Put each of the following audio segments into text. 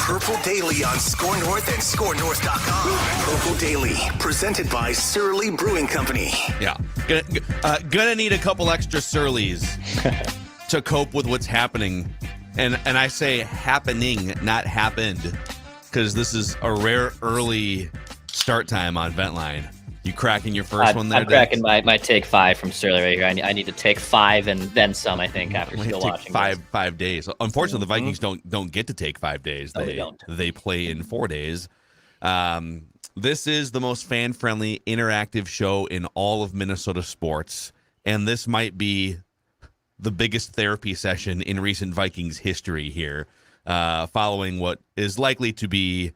Purple Daily on SKOR North and SKORNorth.com. Purple Daily, presented by Surly Brewing Company. Yeah. Gonna need a couple extra Surlies to cope with what's happening. And I say happening, not happened, because this is a rare early start time on Ventline. You cracking your first one there? I'm cracking my take 5 from Surly right here. I need to take 5 and then some, I think, after still watching five days. Unfortunately, the Vikings don't get to take 5 days. No, they don't. They play in 4 days. This is the most fan-friendly, interactive show in all of Minnesota sports, and this might be the biggest therapy session in recent Vikings history here, following what is likely to be,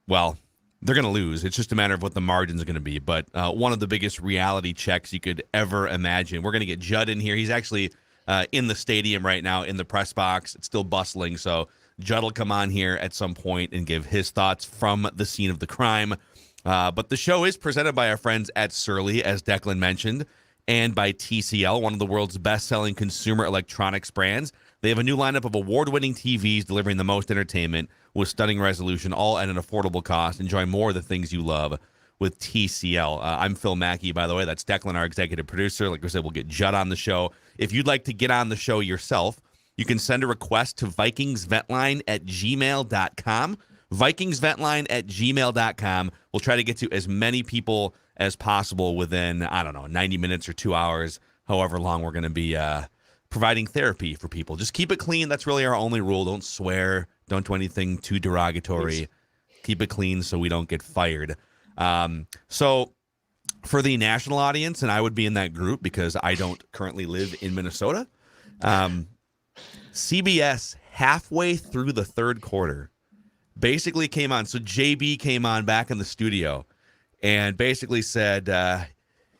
well, they're going to lose. It's just a matter of what the margins are going to be. But one of the biggest reality checks you could ever imagine. We're going to get Judd in here. He's actually in the stadium right now in the press box. It's still bustling. So Judd will come on here at some point and give his thoughts from the scene of the crime. But the show is presented by our friends at Surly, as Declan mentioned, and by TCL, one of the world's best-selling consumer electronics brands. They have a new lineup of award-winning TVs delivering the most entertainment with stunning resolution, all at an affordable cost. Enjoy more of the things you love with TCL. I'm Phil Mackey, by the way. That's Declan, our executive producer. Like I said, we'll get Judd on the show. If you'd like to get on the show yourself, you can send a request to vikingsventline@gmail.com. vikingsventline@gmail.com. We'll try to get to as many people as possible within, 90 minutes or 2 hours, however long we're going to be providing therapy for people. Just keep it clean. That's really our only rule. Don't swear. Don't do anything too derogatory. Please. Keep it clean so we don't get fired. So for the national audience, and I would be in that group because I don't currently live in Minnesota, CBS halfway through the third quarter basically came on. So JB came on back in the studio and basically said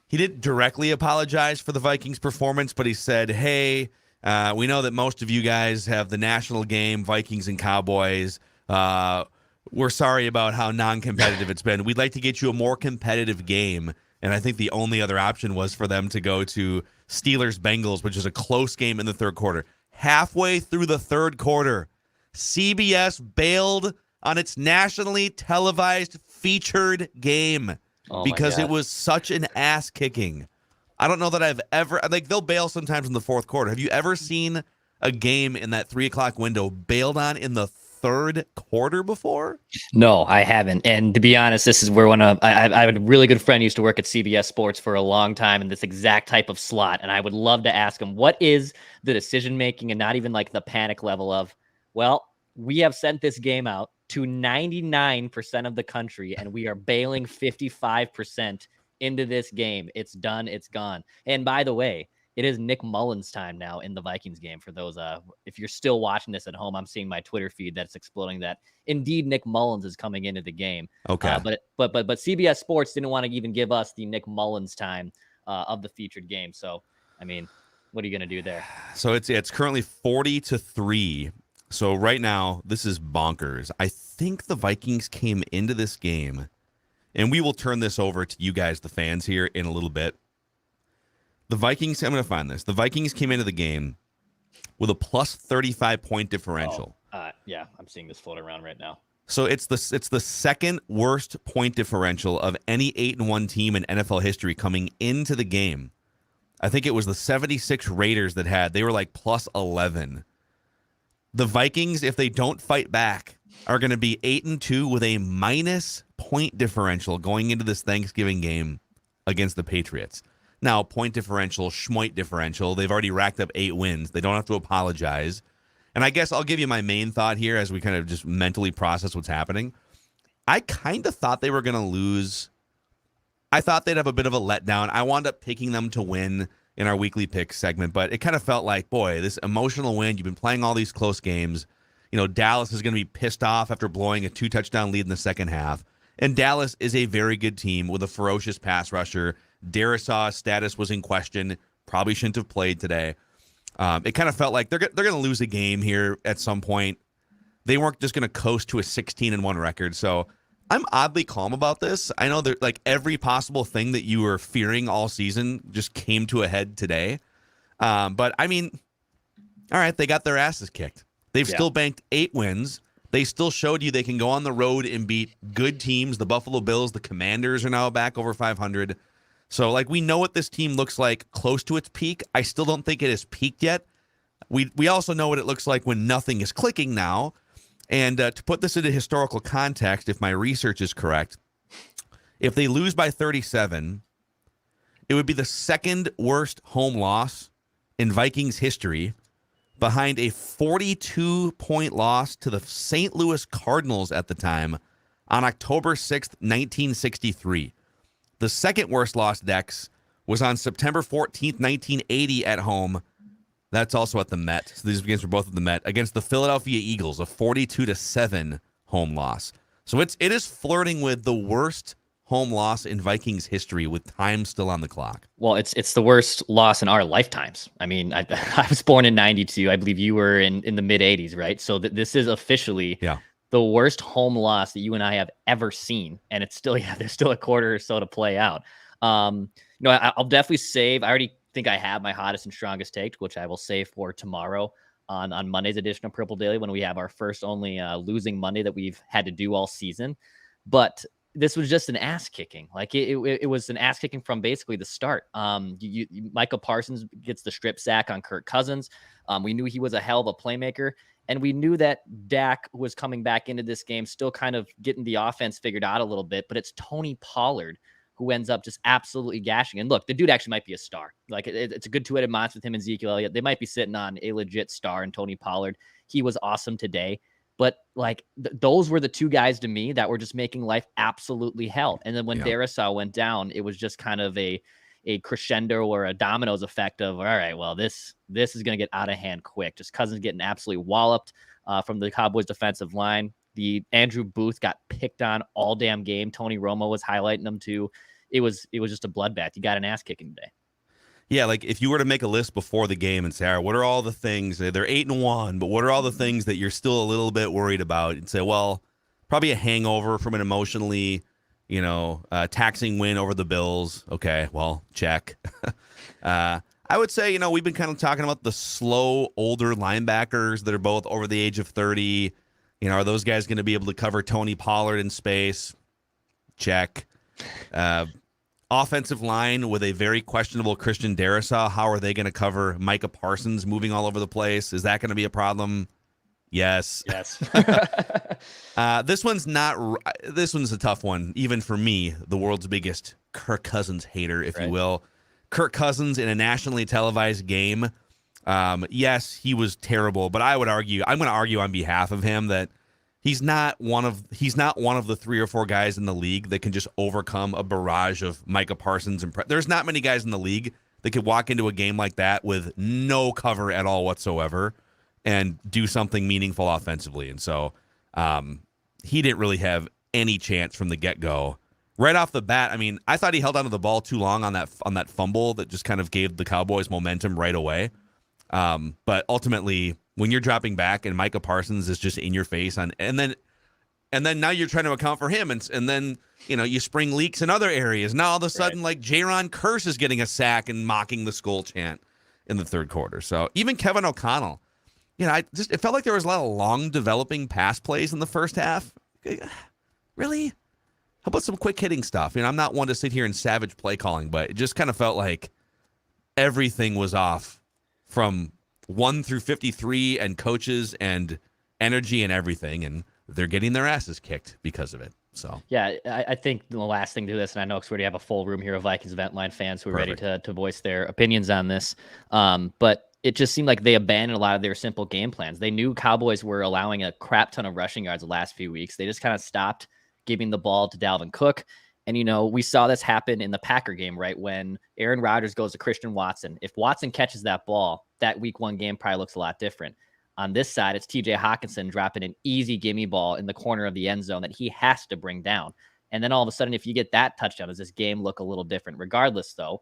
he didn't directly apologize for the Vikings' performance, but he said, hey, we know that most of you guys have the national game, Vikings and Cowboys. We're sorry about how non-competitive it's been. We'd like to get you a more competitive game. And I think the only other option was for them to go to Steelers-Bengals, which is a close game in the third quarter. Halfway through the third quarter, CBS bailed on its nationally televised featured game because it was such an ass kicking. I don't know that I've ever, they'll bail sometimes in the fourth quarter. Have you ever seen a game in that 3 o'clock window bailed on in the third quarter before? No, I haven't. And to be honest, this is where I have a really good friend who used to work at CBS Sports for a long time in this exact type of slot. And I would love to ask him, what is the decision making and not even like the panic level of, well, we have sent this game out to 99% of the country and we are bailing 55% into this game. It's done. It's gone. And by the way, it is Nick Mullins' time now in the Vikings game. For those, if you're still watching this at home, I'm seeing my Twitter feed that's exploding that indeed Nick Mullins is coming into the game. Okay, but CBS Sports didn't want to even give us the Nick Mullins time of the featured game. So, I mean, what are you going to do there? So it's currently 40-3. So right now, this is bonkers. I think the Vikings came into this game, and we will turn this over to you guys, the fans, here in a little bit. The Vikings, I'm going to find this. The Vikings came into the game with a plus 35-point differential. Yeah, I'm seeing this float around right now. So it's the second worst point differential of any 8-1 team in NFL history coming into the game. I think it was the 76 Raiders they were like plus 11. The Vikings, if they don't fight back, are going to be 8-2 with a minus point differential going into this Thanksgiving game against the Patriots. Now, point differential, schmoit differential, they've already racked up 8 wins. They don't have to apologize. And I guess I'll give you my main thought here as we kind of just mentally process what's happening. I kind of thought they were going to lose. I thought they'd have a bit of a letdown. I wound up picking them to win in our weekly pick segment, but it kind of felt like, boy, this emotional win. You've been playing all these close games. You know, Dallas is going to be pissed off after blowing a 2-touchdown lead in the second half. And Dallas is a very good team with a ferocious pass rusher. Darrisaw's status was in question. Probably shouldn't have played today. It kind of felt like they're going to lose a game here at some point. They weren't just going to coast to a 16-1 record. So I'm oddly calm about this. I know that like every possible thing that you were fearing all season just came to a head today. But I mean, all right, they got their asses kicked. They've still banked 8 wins. They still showed you they can go on the road and beat good teams. The Buffalo Bills, the Commanders are now back over 500. So, like, we know what this team looks like close to its peak. I still don't think it has peaked yet. We also know what it looks like when nothing is clicking now. And to put this into historical context, if my research is correct, if they lose by 37, it would be the second worst home loss in Vikings history, behind a 42-point loss to the St. Louis Cardinals at the time on October 6th, 1963. The second worst loss, Dex, was on September 14th, 1980 at home. That's also at the Met. So these games were both at the Met against the Philadelphia Eagles, a 42-7 home loss. So it is flirting with the worst home loss in Vikings history with time still on the clock. Well, it's the worst loss in our lifetimes. I mean, I was born in 92. I believe you were in the mid 80s, right? So this is officially the worst home loss that you and I have ever seen. And it's still, there's still a quarter or so to play out. I'll definitely save. I already think I have my hottest and strongest take, which I will save for tomorrow on Monday's edition of Purple Daily, when we have our first only losing Monday that we've had to do all season. But this was just an ass kicking. Like it was an ass kicking from basically the start. Micah Parsons gets the strip sack on Kirk Cousins. We knew he was a hell of a playmaker, and we knew that Dak was coming back into this game, still kind of getting the offense figured out a little bit. But it's Tony Pollard who ends up just absolutely gashing. And look, the dude actually might be a star. Like it's a good two-headed monster with him and Ezekiel Elliott. They might be sitting on a legit star in Tony Pollard. He was awesome today. But like those were the two guys to me that were just making life absolutely hell. And then when Darrisaw went down, it was just kind of a crescendo or a dominoes effect of, all right, well, this is going to get out of hand quick. Just Cousins getting absolutely walloped from the Cowboys defensive line. The Andrew Booth got picked on all damn game. Tony Romo was highlighting them too. It was just a bloodbath. You got an ass kicking today. Yeah, like if you were to make a list before the game and say, all right, what are all the things, they're 8-1, but what are all the things that you're still a little bit worried about? And say, well, probably a hangover from an emotionally, taxing win over the Bills. Okay, well, check. I would say, we've been kind of talking about the slow, older linebackers that are both over the age of 30. Are those guys going to be able to cover Tony Pollard in space? Check. Offensive line with a very questionable Christian Darrisaw. How are they going to cover Micah Parsons moving all over the place? Is that going to be a problem? Yes. This one's a tough one, even for me, the world's biggest Kirk Cousins hater, if you will. Kirk Cousins in a nationally televised game. Yes, he was terrible, but I'm going to argue on behalf of him that he's not one of the 3 or 4 guys in the league that can just overcome a barrage of Micah Parsons. There's not many guys in the league that could walk into a game like that with no cover at all whatsoever and do something meaningful offensively. And so he didn't really have any chance from the get-go. Right off the bat, I mean, I thought he held onto the ball too long on that fumble that just kind of gave the Cowboys momentum right away. But ultimately, when you're dropping back and Micah Parsons is just in your face and then now you're trying to account for him, and then you spring leaks in other areas. Now all of a sudden, like Jaron Kearse is getting a sack and mocking the Skol chant in the third quarter. So even Kevin O'Connell, it felt like there was a lot of long developing pass plays in the first half. Really? How about some quick hitting stuff? I'm not one to sit here and savage play calling, but it just kind of felt like everything was off from 1 through 53 and coaches and energy and everything, and they're getting their asses kicked because of it. So yeah, I think the last thing to this, and I know because we already have a full room here of Vikings Event Line fans who are ready to voice their opinions on this, but it just seemed like they abandoned a lot of their simple game plans. They knew Cowboys were allowing a crap ton of rushing yards the last few weeks. They just kind of stopped giving the ball to Dalvin Cook. And, we saw this happen in the Packer game, right? When Aaron Rodgers goes to Christian Watson. If Watson catches that ball, that week 1 game probably looks a lot different. On this side, it's TJ Hawkinson dropping an easy gimme ball in the corner of the end zone that he has to bring down. And then all of a sudden, if you get that touchdown, does this game look a little different? Regardless, though,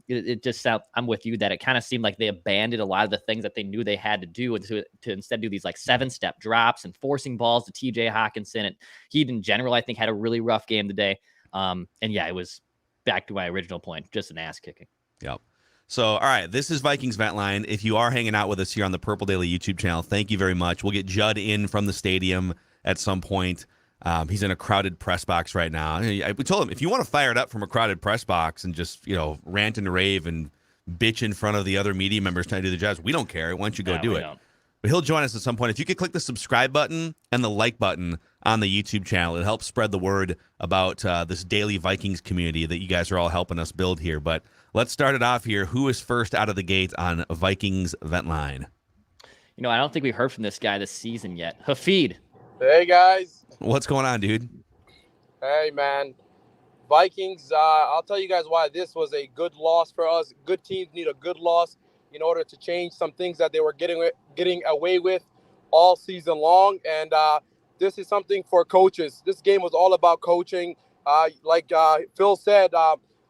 it just sounds, I'm with you that it kind of seemed like they abandoned a lot of the things that they knew they had to do to instead do these like 7-step drops and forcing balls to TJ Hawkinson. And he, in general, I think had a really rough game today. And yeah, it was back to my original point, just an ass kicking. Yep. So, all right, this is Vikings Vent Line. If you are hanging out with us here on the Purple Daily YouTube channel, thank you very much. We'll get Judd in from the stadium at some point. He's in a crowded press box right now. We told him, if you want to fire it up from a crowded press box and just, rant and rave and bitch in front of the other media members trying to do the jobs, we don't care. Why don't you go do it? Don't. But he'll join us at some point. If you could click the subscribe button and the like button on the YouTube channel, it helps spread the word about this daily Vikings community that you guys are all helping us build here. But let's start it off here. Who is first out of the gate on Vikings Vent Line? I don't think we heard from this guy this season yet. Hafid. Hey, guys. What's going on, dude? Hey, man. Vikings, I'll tell you guys why this was a good loss for us. Good teams need a good loss in order to change some things that they were getting away with all season long. And this is something for coaches. This game was all about coaching. Like Phil said,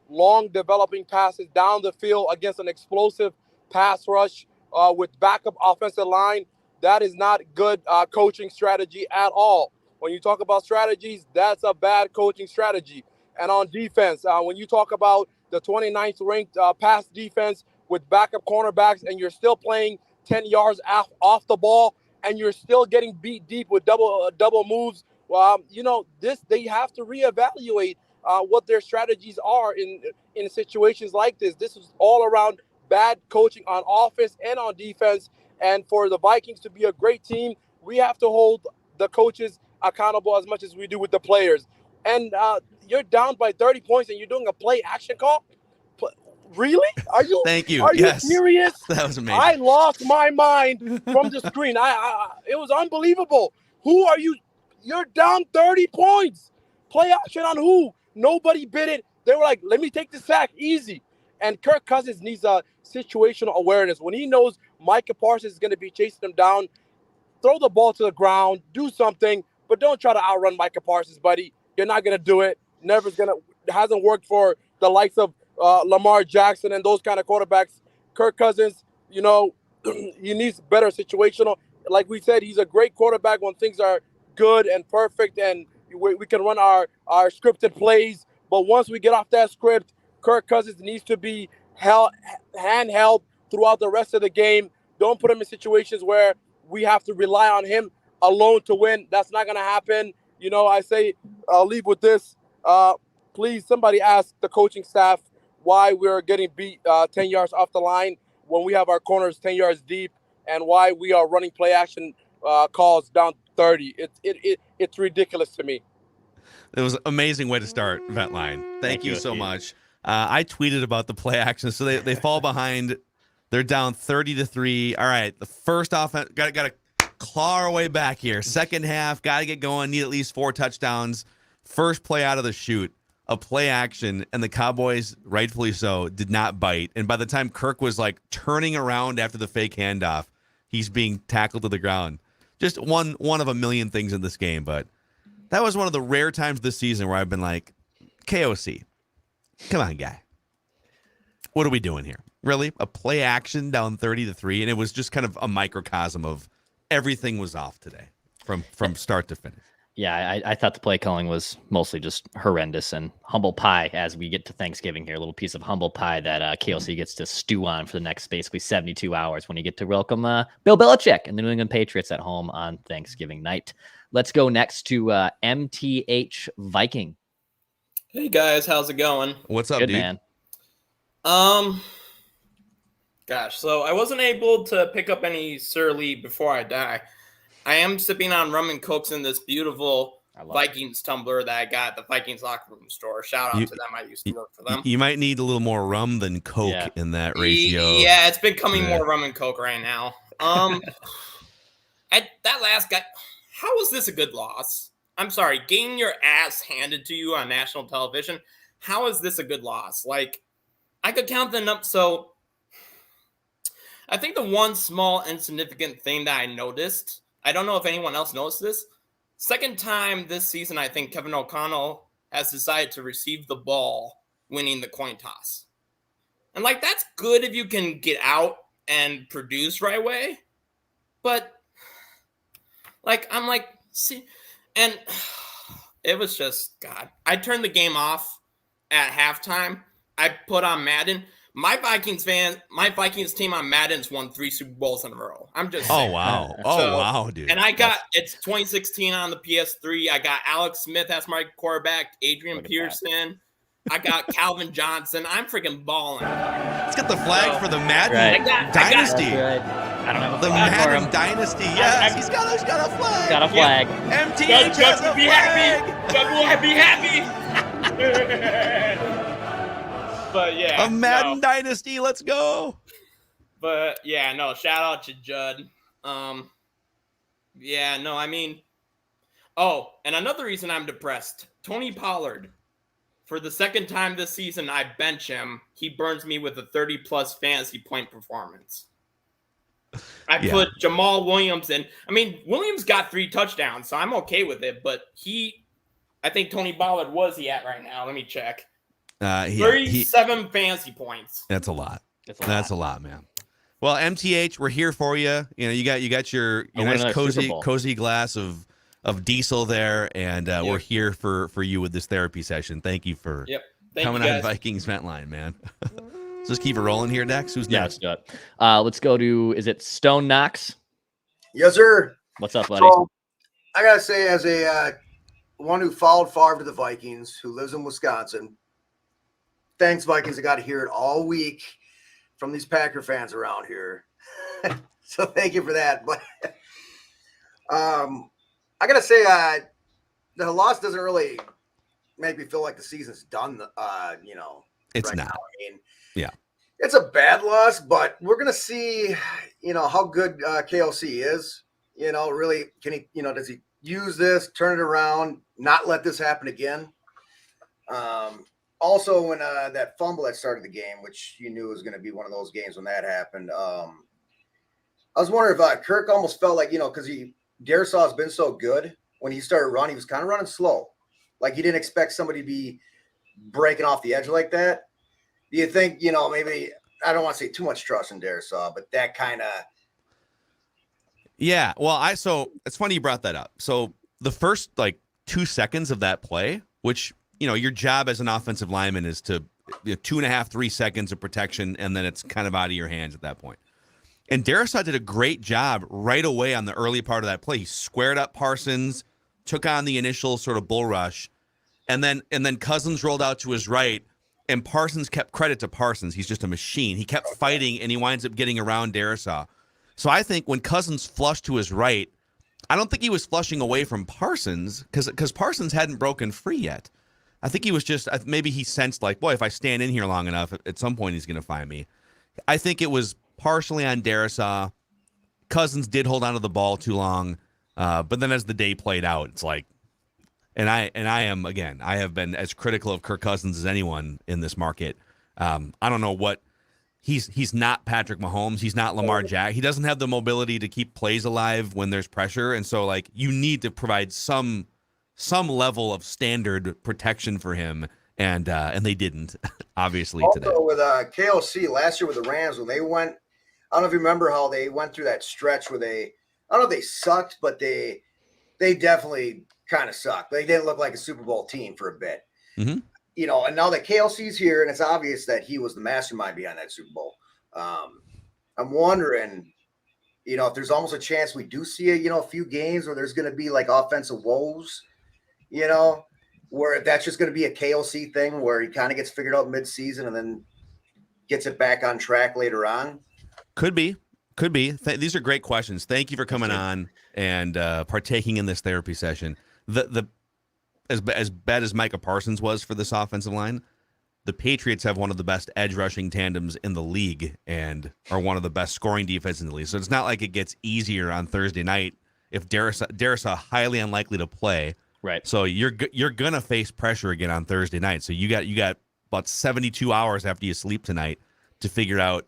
long developing passes down the field against an explosive pass rush with backup offensive line. That is not good coaching strategy at all. When you talk about strategies, that's a bad coaching strategy. And on defense, when you talk about the 29th ranked pass defense with backup cornerbacks and you're still playing 10 yards off the ball and you're still getting beat deep with double moves, they have to reevaluate what their strategies are in situations like this. This is all around bad coaching on offense and on defense. And for the Vikings to be a great team, we have to hold the coaches accountable as much as we do with the players. And you're down by 30 points and you're doing a play action call? Really? Are you? Thank you. Are Yes. you serious? That was amazing. I lost my mind from the screen. It was unbelievable. Who are you? You're down 30 points. Play action on who? Nobody bid it. They were like, let me take the sack. Easy. And Kirk Cousins needs a situational awareness. When he knows Micah Parsons is going to be chasing him down, throw the ball to the ground, do something, but don't try to outrun Micah Parsons, buddy. You're not going to do it. Hasn't worked for the likes of Lamar Jackson and those kind of quarterbacks. Kirk Cousins, he needs better situational. Like we said, he's a great quarterback when things are good and perfect and we can run our scripted plays. But once we get off that script, Kirk Cousins needs to be handheld throughout the rest of the game. Don't put him in situations where we have to rely on him alone to win. That's not going to happen. I'll leave with this. Please, somebody ask the coaching staff why we're getting beat 10 yards off the line when we have our corners 10 yards deep and why we are running play action calls down 30. It's ridiculous to me. It was an amazing way to start Vent Line. Thank you so much. I tweeted about the play action. So they fall behind. They're down 30-3. All right, the first offense got to claw our way back here. Second half, got to get going. Need at least 4 touchdowns. First play out of the chute, a play action, and the Cowboys, rightfully so, did not bite. And by the time Kirk was like turning around after the fake handoff, he's being tackled to the ground. Just one of a million things in this game, but that was one of the rare times this season where I've been like, KOC, come on, guy. What are we doing here? Really? A play action down 30-3, and it was just kind of a microcosm of everything was off today from start to finish. Yeah, I thought the play calling was mostly just horrendous and humble pie as we get to Thanksgiving here. A little piece of humble pie that KLC gets to stew on for the next basically 72 hours when you get to welcome Bill Belichick and the New England Patriots at home on Thanksgiving night. Let's go next to MTH Viking. Hey, guys. How's it going? What's up, Good, dude? man. Gosh, so I wasn't able to pick up any Surly before I die. I am sipping on rum and cokes in this beautiful Vikings tumbler that I got at the Vikings locker room store. Shout out to them. I used to work for them. You might need a little more rum than Coke in that ratio. Yeah, it's becoming more rum and Coke right now. That last guy, how was this a good loss? I'm sorry, getting your ass handed to you on national television. How is this a good loss? Like, I could count them up. So I think the one small insignificant thing that I noticed, I don't know if anyone else noticed this. Second time this season, I think Kevin O'Connell has decided to receive the ball, winning the coin toss. And, like, that's good if you can get out and produce right away. But, like, I'm like, see, and it was just, God. I turned the game off at halftime. I put on Madden. My Vikings team on Madden's won 3 Super Bowls in a row. I'm just saying. Oh wow, dude. And it's 2016 on the PS3. I got Alex Smith as my quarterback, Adrian Peterson. I got Calvin Johnson. I'm freaking balling. Let's get the flag for the Madden Dynasty. I don't have a The flag for Madden him. Dynasty. Yes, he's got a flag. Got a flag. MTH has a flag. Judd will be happy. But yeah, A Madden Dynasty. Let's go. But yeah, no. Shout out to Judd. Yeah, no. I mean, and another reason I'm depressed. Tony Pollard. For the second time this season, I bench him. He burns me with a 30-plus fantasy point performance. I put Jamal Williams in. I mean, Williams got 3 touchdowns, so I'm okay with it. But I think Tony Pollard, was he at right now? Let me check. 37 fantasy points. That's a lot. That's a lot, man. Well, MTH, we're here for you. You know, you got your nice cozy glass of diesel there, and we're here for you with this therapy session. Thank you for coming on Vikings Vent Line, man. Let's just keep it rolling here next. Who's next? Let's go to, is it Stone Knox? Yes, sir. What's up, buddy? So, I got to say, as a one who followed Favre to the Vikings, who lives in Wisconsin, thanks, Vikings. I got to hear it all week from these Packer fans around here. So thank you for that. But I got to say, the loss doesn't really make me feel like the season's done, It's right not. now. I mean, yeah. It's a bad loss, but we're going to see, how good KOC is. Really, can he, does he use this, turn it around, not let this happen again? Also, when that fumble that started the game, which you knew was going to be one of those games when that happened, I was wondering if Kirk almost felt like, because Darisaw has been so good. When he started running, he was kind of running slow. Like he didn't expect somebody to be breaking off the edge like that. Do you think, maybe, I don't want to say too much trust in Darisaw, but that kind of. Yeah. Well, so it's funny you brought that up. So the first 2 seconds of that play, which, your job as an offensive lineman is to 2.5, 3 seconds of protection, and then it's kind of out of your hands at that point. And Darisaw did a great job right away on the early part of that play. He squared up Parsons, took on the initial sort of bull rush, and then Cousins rolled out to his right, and Parsons kept credit to Parsons. He's just a machine. He kept fighting, and he winds up getting around Darisaw. So I think when Cousins flushed to his right, I don't think he was flushing away from Parsons because Parsons hadn't broken free yet. I think he was just maybe he sensed boy, if I stand in here long enough, at some point he's going to find me. I think it was partially on Darisaw. Cousins did hold onto the ball too long, but then as the day played out, it's and I have been as critical of Kirk Cousins as anyone in this market. I don't know what he's not Patrick Mahomes. He's not Lamar Jackson. He doesn't have the mobility to keep plays alive when there's pressure, and so you need to provide some level of standard protection for him, and they didn't obviously also, today. With KOC last year with the Rams when they went. I don't know if you remember how they went through that stretch where I don't know if they sucked, but they definitely kind of sucked. They didn't look like a Super Bowl team for a bit. Mm-hmm. And now that KLC's here, and it's obvious that he was the mastermind behind that Super Bowl. I'm wondering, if there's almost a chance we do see a few games where there's going to be offensive woes, where that's just going to be a KLC thing where he kind of gets figured out mid-season and then gets it back on track later on. Could be. These are great questions. Thank you for coming on and partaking in this therapy session. As bad as Micah Parsons was for this offensive line, the Patriots have one of the best edge rushing tandems in the league and are one of the best scoring defenses in the league. So it's not like it gets easier on Thursday night if Darisaw highly unlikely to play. Right. So you're gonna face pressure again on Thursday night. So you got about 72 hours after you sleep tonight to figure out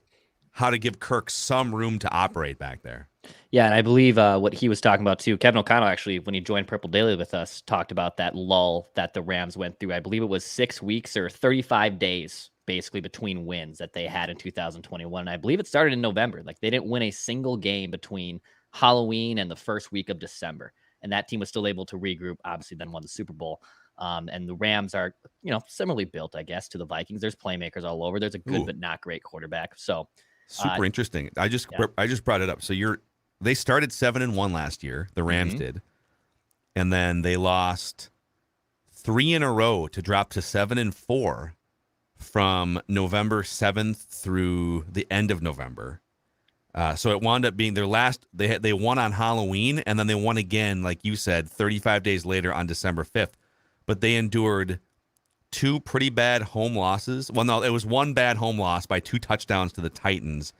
how to give Kirk some room to operate back there. Yeah, and I believe what he was talking about too, Kevin O'Connell actually, when he joined Purple Daily with us, talked about that lull that the Rams went through. I believe it was 6 weeks or 35 days basically between wins that they had in 2021. And I believe it started in November. They didn't win a single game between Halloween and the first week of December. and that team was still able to regroup, obviously then won the Super Bowl. And the Rams are, similarly built, I guess, to the Vikings. There's playmakers all over. There's a good but not great quarterback. So super interesting. I just brought it up. So they started 7-1 last year. The Rams did, and then they lost 3 in a row to drop to 7-4 from November 7th through the end of November. So it wound up being their last. They won on Halloween, and then they won again, like you said, 35 days later on December 5th. But they endured 2 pretty bad home losses. Well, no, it was 1 bad home loss by 2 touchdowns to the Titans,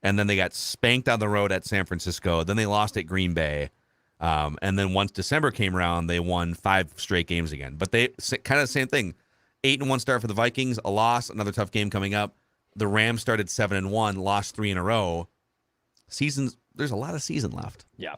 and then they got spanked on the road at San Francisco. Then they lost at Green Bay, and then once December came around, they won 5 straight games again. But they kind of the same thing. 8-1 start for the Vikings, a loss, another tough game coming up. The Rams started 7-1, lost 3 in a row. There's a lot of season left. Yeah.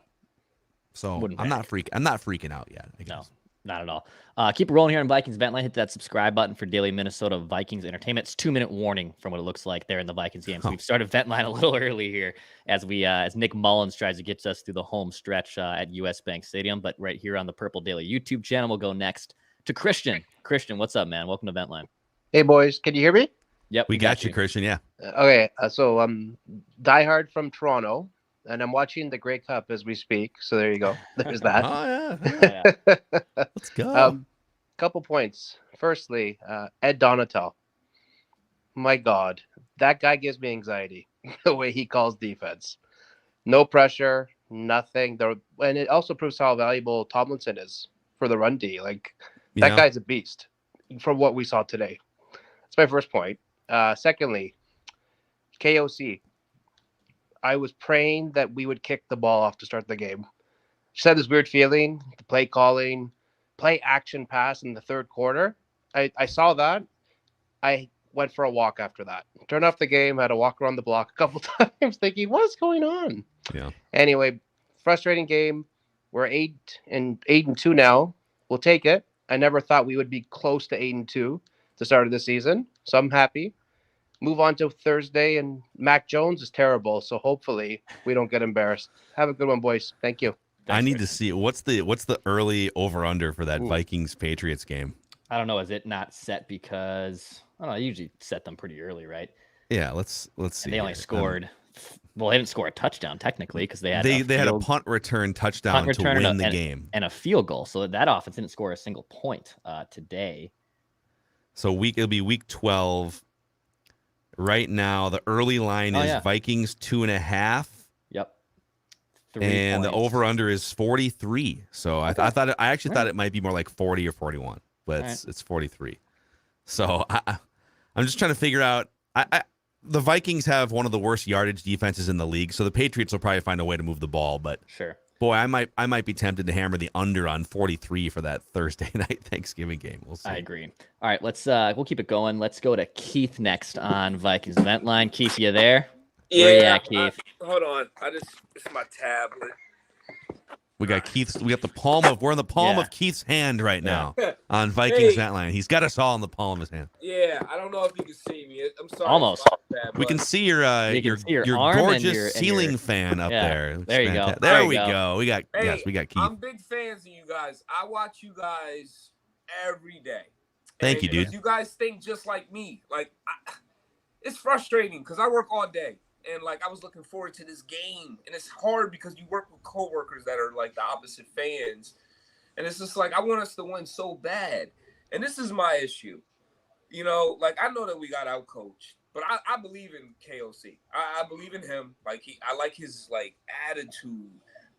So I'm not freaking out yet, I guess. No. Not at all. Keep it rolling here on Vikings Vent Line. Hit that subscribe button for daily Minnesota Vikings entertainment. It's 2-minute warning from what it looks like there in the Vikings game. So we've started Vent Line a little early here as Nick Mullins tries to get us through the home stretch at US Bank Stadium. But right here on the Purple Daily YouTube channel, we'll go next to Christian. Christian, what's up, man? Welcome to Vent Line. Hey, boys. Can you hear me? Yep. We got you, Christian. Yeah. Okay. So I'm diehard from Toronto, and I'm watching the Grey Cup as we speak. So there you go. There's that. Oh, yeah. Let's go. Couple points. Firstly, Ed Donatel. My God, that guy gives me anxiety. The way he calls defense. No pressure, nothing. And it also proves how valuable Tomlinson is for the run D. Like, that guy's a beast from what we saw today. That's my first point. Secondly, KOC. I was praying that we would kick the ball off to start the game. Just had this weird feeling, the play calling, play action pass in the third quarter. I saw that. I went for a walk after that. Turned off the game, had to walk around the block a couple times thinking, what's going on? Yeah. Anyway, frustrating game. We're 8-2 now. We'll take it. I never thought we would be close to 8-2 to start of the season. So I'm happy. Move on to Thursday, and Mac Jones is terrible. So hopefully we don't get embarrassed. Have a good one, boys. Thank you. I need to see what's the early over under for that Vikings Patriots game. I don't know. Is it not set because I don't know? I usually set them pretty early, right? Yeah, let's see. And they only scored. Well, they didn't score a touchdown technically because they had a punt return touchdown to win the game and a field goal. So that offense didn't score a single point today. So it'll be week 12. Right now, the early line is Vikings 2.5. Yep. 3 and points. The over/under is 43. So I actually thought it might be more like 40 or 41, but it's 43. So I'm just trying to figure out. The Vikings have one of the worst yardage defenses in the league, so the Patriots will probably find a way to move the ball. But sure, boy, I might be tempted to hammer the under on 43 for that Thursday night Thanksgiving game. We'll see. I agree. All right, we'll keep it going. Let's go to Keith next on Vikings Event Line. Keith, you there? Yeah. Where you at, Keith? Hold on. It's my tablet. We got Keith's. We're in the palm of Keith's hand right now on Vikings Event Line. He's got us all in the palm of his hand. Yeah, I don't know if you can see me. I'm sorry. Almost. We can see your gorgeous ceiling fan up there. There you go. There we go. We got Keith. I'm big fans of you guys. I watch you guys every day. Thank you, dude. You guys think just like me. Like, it's frustrating because I work all day. And, I was looking forward to this game. And it's hard because you work with coworkers that are, the opposite fans. And it's just I want us to win so bad. And this is my issue. I know that we got outcoached. But I believe in KOC. I believe in him. I like his, attitude.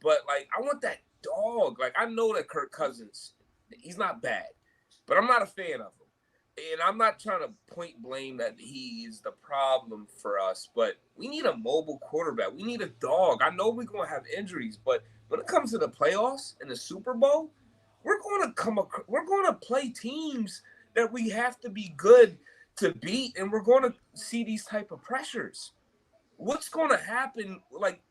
But, I want that dog. I know that Kirk Cousins, he's not bad. But I'm not a fan of him. And I'm not trying to point blame that he is the problem for us, but we need a mobile quarterback. We need a dog. I know we're going to have injuries, but when it comes to the playoffs and the Super Bowl, we're going to play teams that we have to be good to beat, and we're going to see these type of pressures. What's going to happen?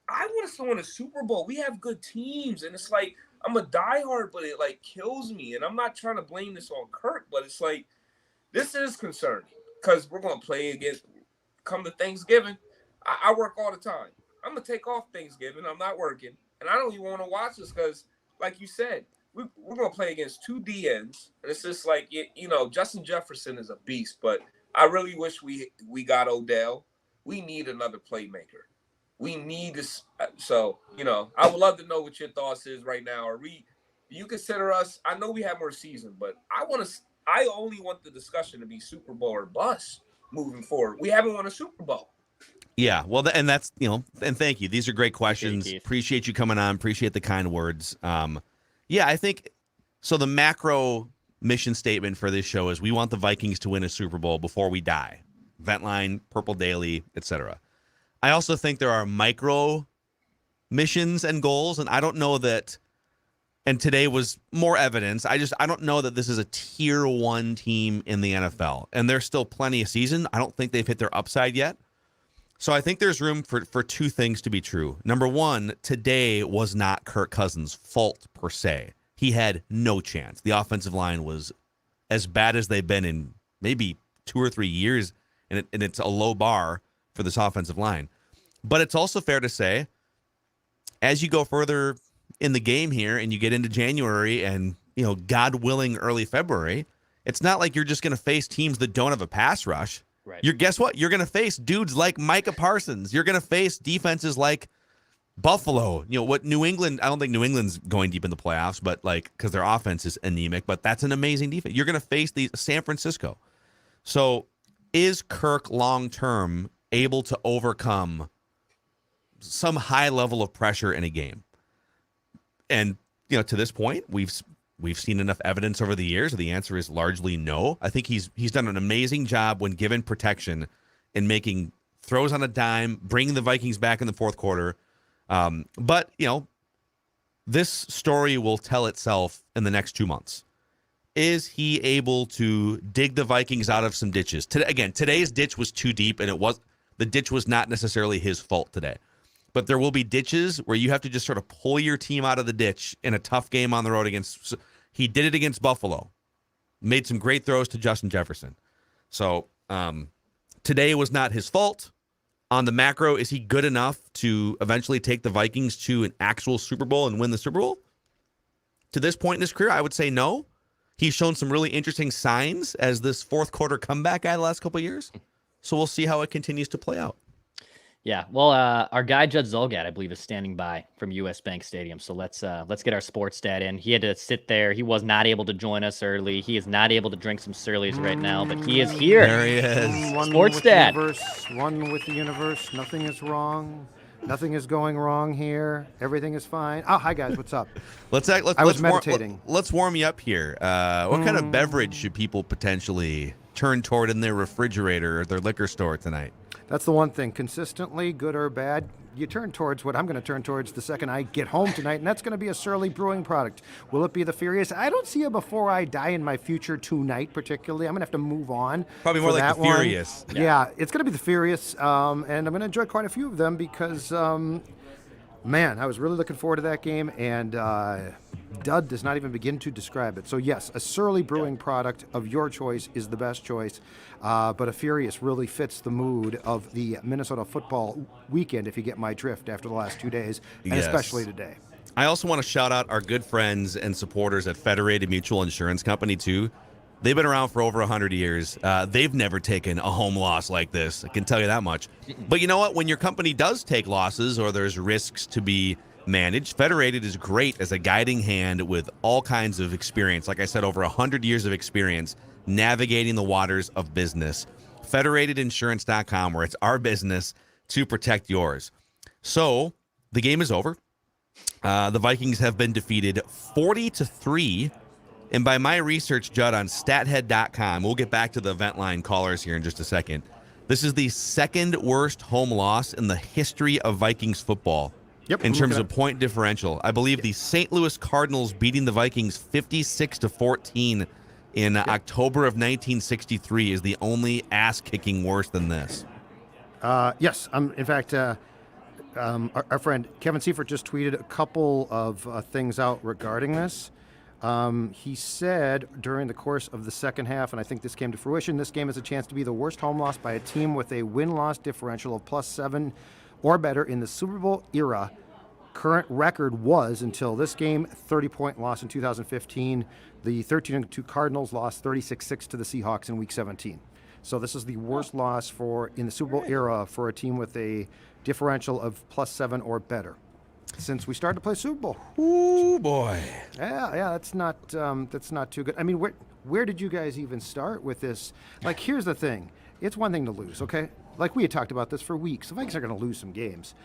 I want us to win a Super Bowl. We have good teams, and it's I'm a diehard, but it kills me. And I'm not trying to blame this on Kirk, but it's this is concerning because we're going to play against come to Thanksgiving. I work all the time. I'm going to take off Thanksgiving. I'm not working. And I don't even want to watch this because like you said, we're going to play against two DNs. And it's just like, Justin Jefferson is a beast, but I really wish we got Odell. We need another playmaker. We need this. So, I would love to know what your thoughts is right now. Do you consider us, I know we have more season, but I only want the discussion to be Super Bowl or bust moving forward. We haven't won a Super Bowl. Yeah, well, and that's, and thank you. These are great questions. Appreciate you coming on. Appreciate the kind words. Yeah, I think, so the macro mission statement for this show is we want the Vikings to win a Super Bowl before we die. Ventline, Purple Daily, etc. I also think there are micro missions and goals, and I don't know that, and today was more evidence. I don't know that this is a tier 1 team in the NFL, and there's still plenty of season. I don't think they've hit their upside yet. So I think there's room for two things to be true. Number one, today was not Kirk Cousins' fault per se. He had no chance. The offensive line was as bad as they've been in maybe 2 or 3 years, and it's a low bar for this offensive line. But it's also fair to say, as you go further in the game here and you get into January and, God willing, early February, it's not like you're just going to face teams that don't have a pass rush. Right. Guess what? You're going to face dudes like Micah Parsons. You're going to face defenses like Buffalo. What New England, I don't think New England's going deep in the playoffs, but because their offense is anemic, but that's an amazing defense. You're going to face the San Francisco. So is Kirk long-term able to overcome some high level of pressure in a game? And, to this point, We've seen enough evidence over the years. The answer is largely no. I think he's done an amazing job when given protection in making throws on a dime, bringing the Vikings back in the fourth quarter. But, this story will tell itself in the next 2 months. Is he able to dig the Vikings out of some ditches? Today's ditch was too deep, and the ditch was not necessarily his fault today. But there will be ditches where you have to just sort of pull your team out of the ditch in a tough game on the road against. He did it against Buffalo. Made some great throws to Justin Jefferson. So today was not his fault. On the macro, is he good enough to eventually take the Vikings to an actual Super Bowl and win the Super Bowl? To this point in his career, I would say no. He's shown some really interesting signs as this fourth quarter comeback guy the last couple of years. So we'll see how it continues to play out. Yeah, well, our guy Judd Zulgad, I believe, is standing by from US Bank Stadium. So let's get our sports stat in. He had to sit there. He was not able to join us early. He is not able to drink some Surly's right now, but he is here. There he is. Sports stat. One with the universe. Nothing is wrong. Nothing is going wrong here. Everything is fine. Oh, hi guys. What's up? I was meditating. Let's warm you up here. What kind of beverage should people potentially turn toward in their refrigerator or their liquor store tonight? That's the one thing. Consistently, good or bad, you turn towards what I'm going to turn towards the second I get home tonight, and that's going to be a Surly Brewing product. Will it be the Furious? I don't see it before I die in my future tonight, particularly. I'm going to have to move on. Probably more like the Furious. Yeah, it's going to be the Furious, and I'm going to enjoy quite a few of them because, man, I was really looking forward to that game, and Judd does not even begin to describe it. So, yes, a Surly Brewing product of your choice is the best choice. But a Furious really fits the mood of the Minnesota football weekend, if you get my drift, after the last 2 days, and especially today. I also want to shout out our good friends and supporters at Federated Mutual Insurance Company, too. They've been around for over 100 years. They've never taken a home loss like this. I can tell you that much. But you know what? When your company does take losses or there's risks to be managed, Federated is great as a guiding hand with all kinds of experience. Like I said, over 100 years of experience navigating the waters of business. Federatedinsurance.com, where it's our business to protect yours. So the game is over. The Vikings have been defeated 40-3. And by my research, Judd, on stathead.com, we'll get back to the event line callers here in just a second. This is the second worst home loss in the history of Vikings football. In terms of point differential. I believe the St. Louis Cardinals beating the Vikings 56-14 in October of 1963 is the only ass-kicking worse than this. Yes. In fact, our friend Kevin Seifert just tweeted a couple of things out regarding this. He said during the course of the second half, and I think this came to fruition, this game has a chance to be the worst home loss by a team with a win-loss differential of +7 or better in the Super Bowl era current record was, until this game, 30-point loss in 2015. The 13-2 Cardinals lost 36-6 to the Seahawks in Week 17. So this is the worst loss in the Super Bowl era for a team with a differential of +7 or better since we started to play Super Bowl. Ooh, boy. Yeah, that's not too good. I mean, where did you guys even start with this? Like, here's the thing. It's one thing to lose, okay? Like, we had talked about this for weeks. The Vikings are going to lose some games.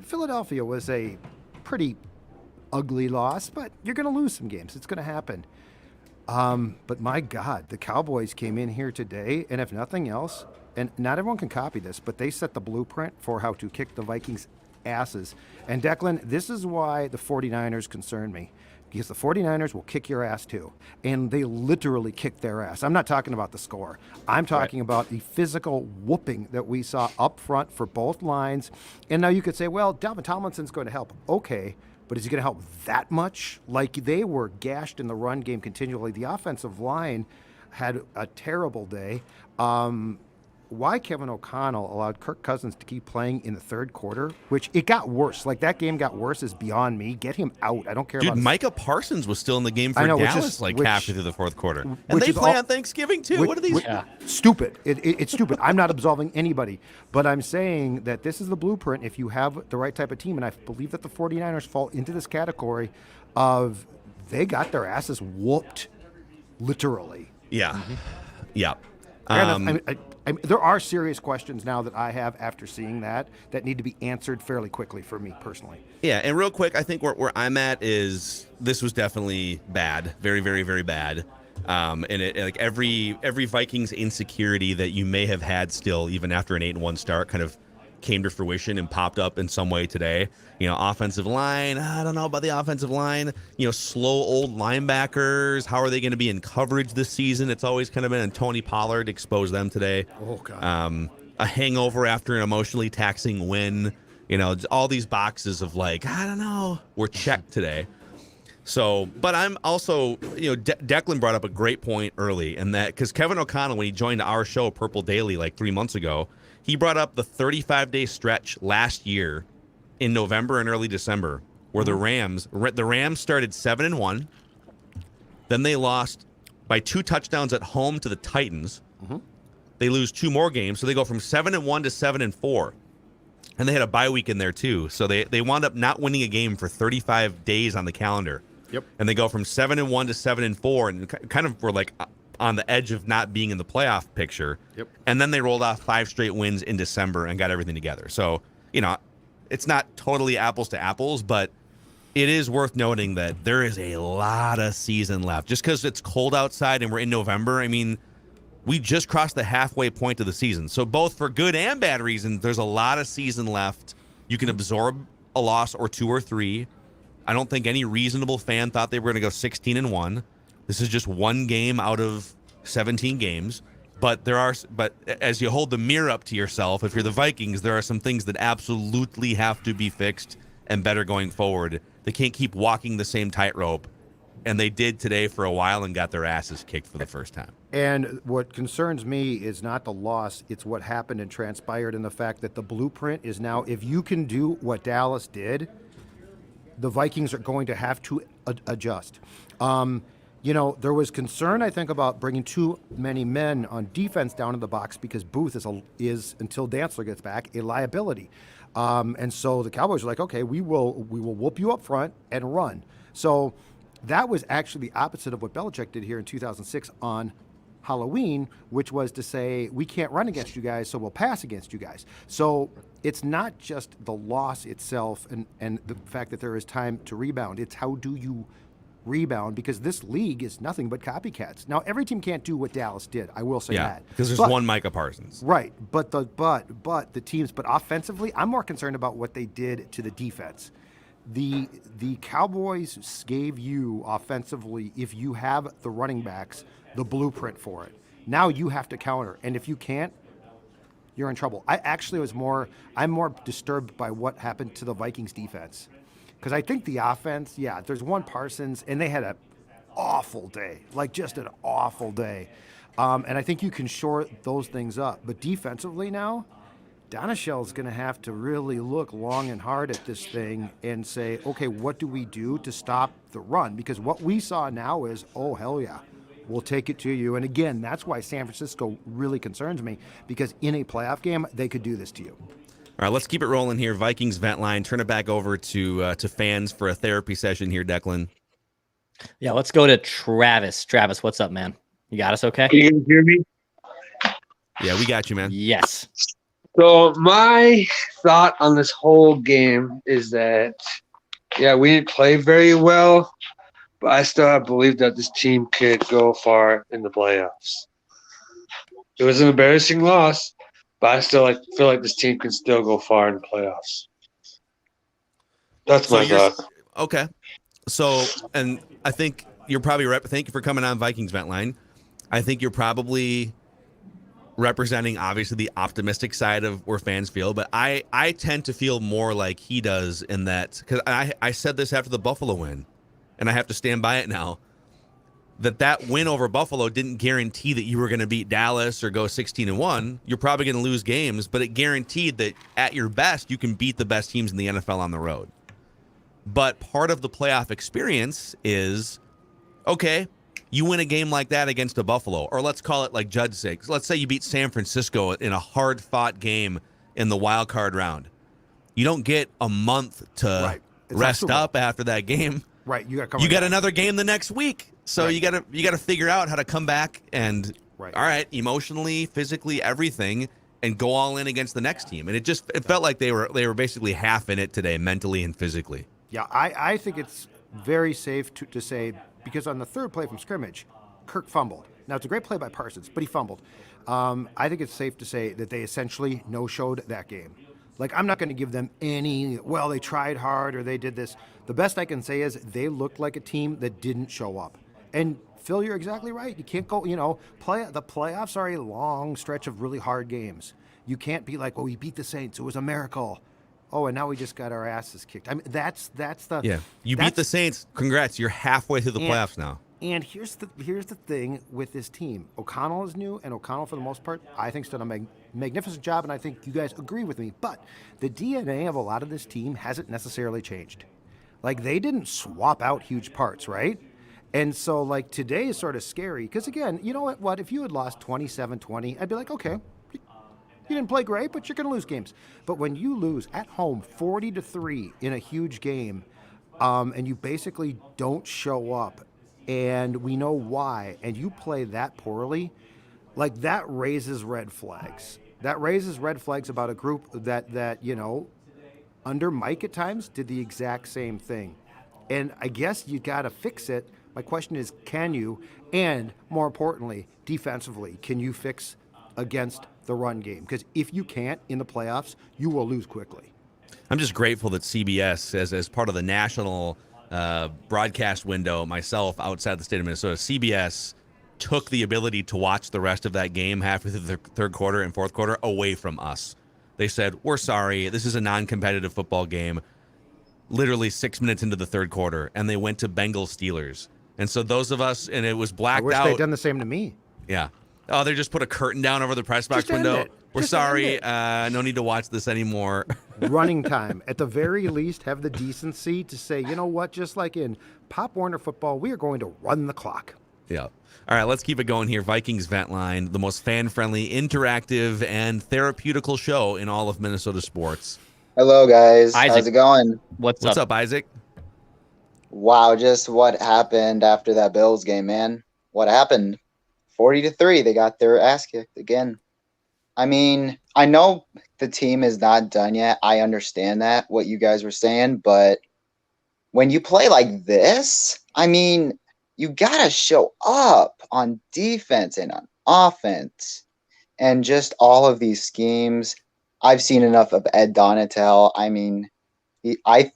Philadelphia was a pretty ugly loss, but you're going to lose some games. It's going to happen. But my God, the Cowboys came in here today, and if nothing else, and not everyone can copy this, but they set the blueprint for how to kick the Vikings' asses. And Declan, this is why the 49ers concern me, because the 49ers will kick your ass too. And they literally kicked their ass. I'm not talking about the score. I'm talking about the physical whooping that we saw up front for both lines. And now you could say, well, Dalvin Tomlinson's going to help. Okay. But is he going to help that much? Like, they were gashed in the run game continually. The offensive line had a terrible day. Why Kevin O'Connell allowed Kirk Cousins to keep playing in the third quarter, which it got worse. Like, that game got worse is beyond me. Get him out. I don't care about Micah Parsons was still in the game for Dallas halfway through the fourth quarter. And they play on Thanksgiving, too. What are these? Stupid. It's stupid. I'm not absolving anybody. But I'm saying that this is the blueprint if you have the right type of team. And I believe that the 49ers fall into this category of they got their asses whooped, literally. Yeah. Mm-hmm. Yeah. There are serious questions now that I have after seeing that need to be answered fairly quickly for me personally. Yeah, and real quick, I think where I'm at is this was definitely bad, very, very, very bad. And like every Vikings insecurity that you may have had still, even after an 8-1 start, kind of came to fruition and popped up in some way today. You know, offensive line, I don't know about the offensive line. You know, slow old linebackers. How are they going to be in coverage this season? It's always kind of been, and Tony Pollard exposed them today. Oh, God. A hangover after an emotionally taxing win. You know, all these boxes of like, I don't know, were checked today. So, but I'm also, you know, Declan brought up a great point early, and that because Kevin O'Connell, when he joined our show, Purple Daily, like 3 months ago, he brought up the 35-day stretch last year in November and early December where the Rams started 7-1. Then they lost by 2 touchdowns at home to the Titans. Mm-hmm. They lose 2 more games, so they go from 7-1 to 7-4. And they had a bye week in there too. So they wound up not winning a game for 35 days on the calendar. Yep. And they go from 7-1 to 7-4 and kind of were like on the edge of not being in the playoff picture. Yep. And then they rolled off 5 straight wins in December and got everything together. So, you know, it's not totally apples to apples, but it is worth noting that there is a lot of season left. Just because it's cold outside and we're in November, I mean, we just crossed the halfway point of the season. So both for good and bad reasons, there's a lot of season left. You can absorb a loss or 2 or 3. I don't think any reasonable fan thought they were going to go 16-1. This is just one game out of 17 games. But as you hold the mirror up to yourself, if you're the Vikings, there are some things that absolutely have to be fixed and better going forward. They can't keep walking the same tightrope. And they did today for a while and got their asses kicked for the first time. And what concerns me is not the loss, it's what happened and transpired, and the fact that the blueprint is now, if you can do what Dallas did, the Vikings are going to have to adjust. You know, there was concern, I think, about bringing too many men on defense down in the box because Booth is until Dantzler gets back, a liability. And so the Cowboys are like, okay, we will whoop you up front and run. So that was actually the opposite of what Belichick did here in 2006 on Halloween, which was to say, we can't run against you guys, so we'll pass against you guys. So it's not just the loss itself and the fact that there is time to rebound. It's how do you rebound, because this league is nothing but copycats. Now, every team can't do what Dallas did. I will say that. Because there's one Micah Parsons. Right. But the teams, but offensively, I'm more concerned about what they did to the defense. The Cowboys gave you offensively, if you have the running backs, the blueprint for it. Now you have to counter. And if you can't, you're in trouble. I'm more disturbed by what happened to the Vikings defense. Because I think the offense, there's one Parsons, and they had an awful day, like just an awful day. And I think you can shore those things up. But defensively now, Donachel's going to have to really look long and hard at this thing and say, okay, what do we do to stop the run? Because what we saw now is, oh, hell yeah, we'll take it to you. And again, that's why San Francisco really concerns me, because in a playoff game, they could do this to you. All right, let's keep it rolling here. Vikings vent line. Turn it back over to fans for a therapy session here, Declan. Yeah, let's go to Travis. Travis, what's up, man? You got us okay? Can you guys hear me? Yeah, we got you, man. Yes. So my thought on this whole game is that, yeah, we didn't play very well, but I still have believed that this team could go far in the playoffs. It was an embarrassing loss, but I still feel like this team can still go far in the playoffs. That's my thought. Okay. So, and I think you're probably right. Thank you for coming on Vikings Vent Line. I think you're probably representing, obviously, the optimistic side of where fans feel, but I tend to feel more like he does in that, because I said this after the Buffalo win, and I have to stand by it now, that win over Buffalo didn't guarantee that you were going to beat Dallas or go 16-1. You're probably going to lose games, but it guaranteed that at your best, you can beat the best teams in the NFL on the road. But part of the playoff experience is, okay, you win a game like that against a Buffalo, or let's call it like Judd said. Let's say you beat San Francisco in a hard-fought game in the wild card round. You don't get a month to rest up after that game. Right, you got another game the next week, so you got to figure out how to come back and all right, emotionally, physically, everything, and go all in against the next team. And it felt like they were basically half in it today, mentally and physically. Yeah, I think it's very safe to say, because on the third play from scrimmage, Kirk fumbled. Now, it's a great play by Parsons, but he fumbled. I think it's safe to say that they essentially no-showed that game. Like, I'm not going to give them any, well, they tried hard or they did this. The best I can say is they looked like a team that didn't show up. And, Phil, you're exactly right. You can't go, the playoffs are a long stretch of really hard games. You can't be like, oh, we beat the Saints. It was a miracle. Oh, and now we just got our asses kicked. I mean, that's the You beat the Saints. Congrats. You're halfway through the playoffs now. And here's the thing with this team. O'Connell is new, and O'Connell, for the most part, I think, has done a magnificent job, and I think you guys agree with me. But the DNA of a lot of this team hasn't necessarily changed. Like, they didn't swap out huge parts, right? And so, like, today is sort of scary because, again, you know what? If you had lost 27-20, I'd be like, okay, you didn't play great, but you're going to lose games. But when you lose at home 40-3 in a huge game, and you basically don't show up, and we know why, and you play that poorly, like, that raises red flags. That raises red flags about a group that under Mike at times did the exact same thing. And I guess you got to fix it. My question is, can you? And more importantly, defensively, can you fix against the run game? Because if you can't in the playoffs, you will lose quickly. I'm just grateful that CBS, as part of the national broadcast window, myself outside the state of Minnesota, CBS took the ability to watch the rest of that game halfway through the third quarter and fourth quarter away from us. They said, we're sorry, this is a non-competitive football game, literally 6 minutes into the third quarter, and they went to Bengals Steelers. And so those of us, and it was blacked out. I wish they'd done the same to me. Yeah. Oh, they just put a curtain down over the press box window. We're sorry, no need to watch this anymore. Running time. At the very least, have the decency to say, you know what, just like in Pop Warner football, we are going to run the clock. Yeah. All right, let's keep it going here. Vikings Vent Line, the most fan-friendly, interactive, and therapeutical show in all of Minnesota sports. Hello, guys. Isaac. How's it going? What's up, Isaac? Wow, just what happened after that Bills game, man. What happened? 40-3, they got their ass kicked again. I mean, I know the team is not done yet. I understand that, what you guys were saying, but when you play like this, I mean, you got to show up on defense and on offense and just all of these schemes. I've seen enough of Ed Donatel. I mean, I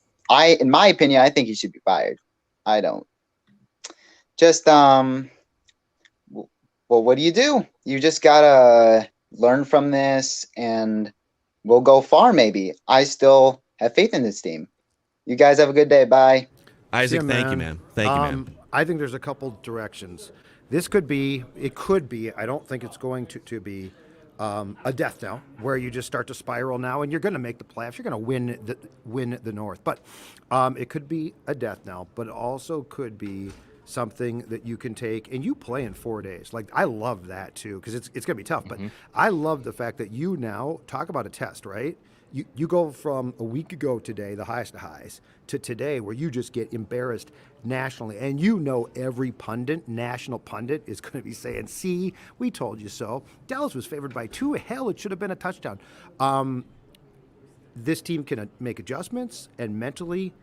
in my opinion, I think he should be fired. I don't. Just well, what do? You just gotta learn from this, and we'll go far. Maybe. I still have faith in this team. You guys have a good day. Bye, Isaac. Thank you, man. Thank you, man. I think there's a couple directions. It could be. I don't think it's going to be. a death knell where you just start to spiral now, and you're going to make the playoffs. You're going to win the North, but it could be a death knell, but it also could be something that you can take and you play in 4 days. Like, I love that too, because it's going to be tough. But I love the fact that you now talk about a test, right? You go from a week ago today, the highest of highs, to today where you just get embarrassed nationally. And you know every national pundit is going to be saying, see, we told you so. Dallas was favored by 2. Hell, it should have been a touchdown. This team can make adjustments and mentally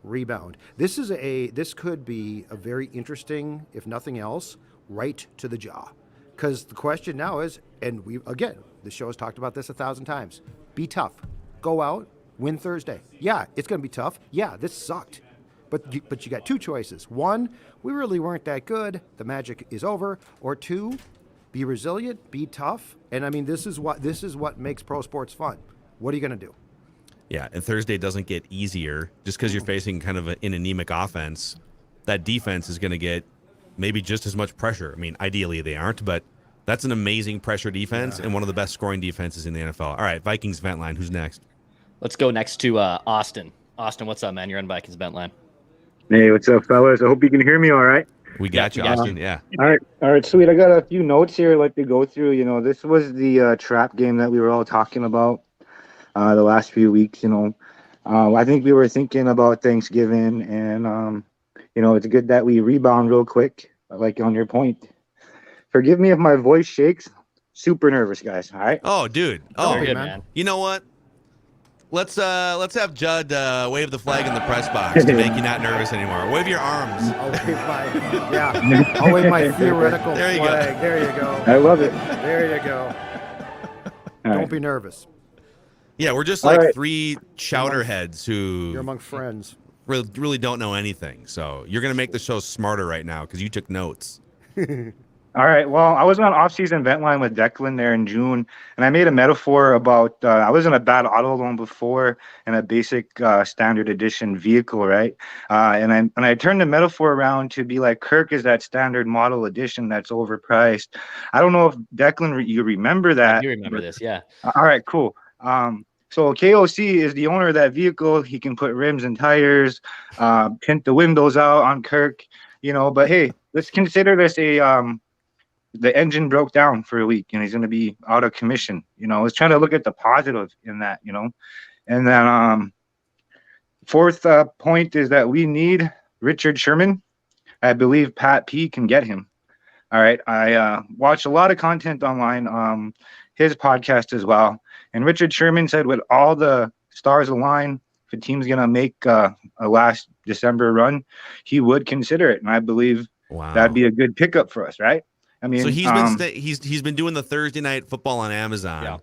rebound. This could be a very interesting, if nothing else, right to the jaw. Because the question now is, and the show has talked about this 1,000 times, be tough. Go out, win Thursday. Yeah, it's going to be tough. Yeah, this sucked. But you got 2 choices. 1, we really weren't that good. The magic is over. Or 2, be resilient, be tough. And I mean, this is what makes pro sports fun. What are you going to do? Yeah, and Thursday doesn't get easier just because you're facing kind of an anemic offense. That defense is going to get maybe just as much pressure. I mean, ideally they aren't, but that's an amazing pressure defense and one of the best scoring defenses in the NFL. All right, Vikings vent line. Who's next? Let's go next to Austin. Austin, what's up, man? You're on Vikings vent line. Hey, what's up, fellas? I hope you can hear me all right. We got you, Austin. Yeah. All right, sweet. I got a few notes here I'd like to go through. You know, this was the trap game that we were all talking about the last few weeks. You know, I think we were thinking about Thanksgiving, and it's good that we rebound real quick. Like on your point. Forgive me if my voice shakes. Super nervous, guys. All right. Oh, dude. Oh, Very good, man. You know what? Let's have Judd wave the flag in the press box to make you not nervous anymore. Wave your arms. I'll wave my theoretical There you go. flag. There you go. I love it. There you go. Don't be nervous. Yeah, we're just All like right. 3 chowder heads who You're among friends. really don't know anything. So you're going to make the show smarter right now because you took notes. All right. Well, I was on off-season vent line with Declan there in June, and I made a metaphor about I was in a bad auto loan before in a basic standard edition vehicle, right? And I turned the metaphor around to be like Kirk is that standard model edition that's overpriced. I don't know if Declan, you remember that? You remember this, yeah. All right, cool. So KOC is the owner of that vehicle. He can put rims and tires, tint the windows out on Kirk, but hey, let's consider this the engine broke down for a week and he's going to be out of commission. Let's try to look at the positive in that, And then fourth point is that we need Richard Sherman. I believe Pat P can get him. All right. I watch a lot of content online, his podcast as well. And Richard Sherman said with all the stars align, if a team's going to make a last December run, he would consider it. And I believe that'd be a good pickup for us, right? I mean, so he's been doing the Thursday night football on Amazon, yeah.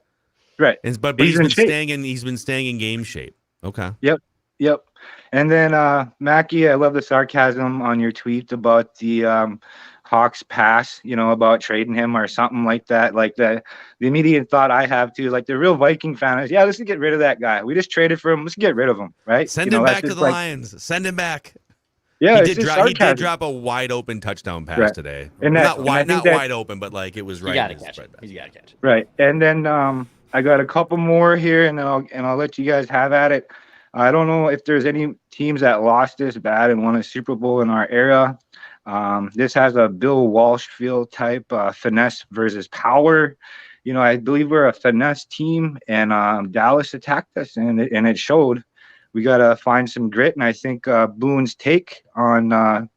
Right? But he's been staying in game shape. Okay. Yep. And then Mackie, I love the sarcasm on your tweet about the Hawks pass, about trading him or something like that. Like the immediate thought I have too, like the real Viking fan is, let's get rid of that guy. We just traded for him. Let's get rid of him, right? Send him back to the Lions. Send him back. Yeah, he did drop a wide open touchdown pass today. And not wide open, but like it was right. You gotta catch it. He's gotta catch it. Right. And then I got a couple more here, and I'll let you guys have at it. I don't know if there's any teams that lost this bad and won a Super Bowl in our era. This has a Bill Walsh feel type, finesse versus power. I believe we're a finesse team, and Dallas attacked us, and it showed. We got to find some grit, and I think Boone's take on,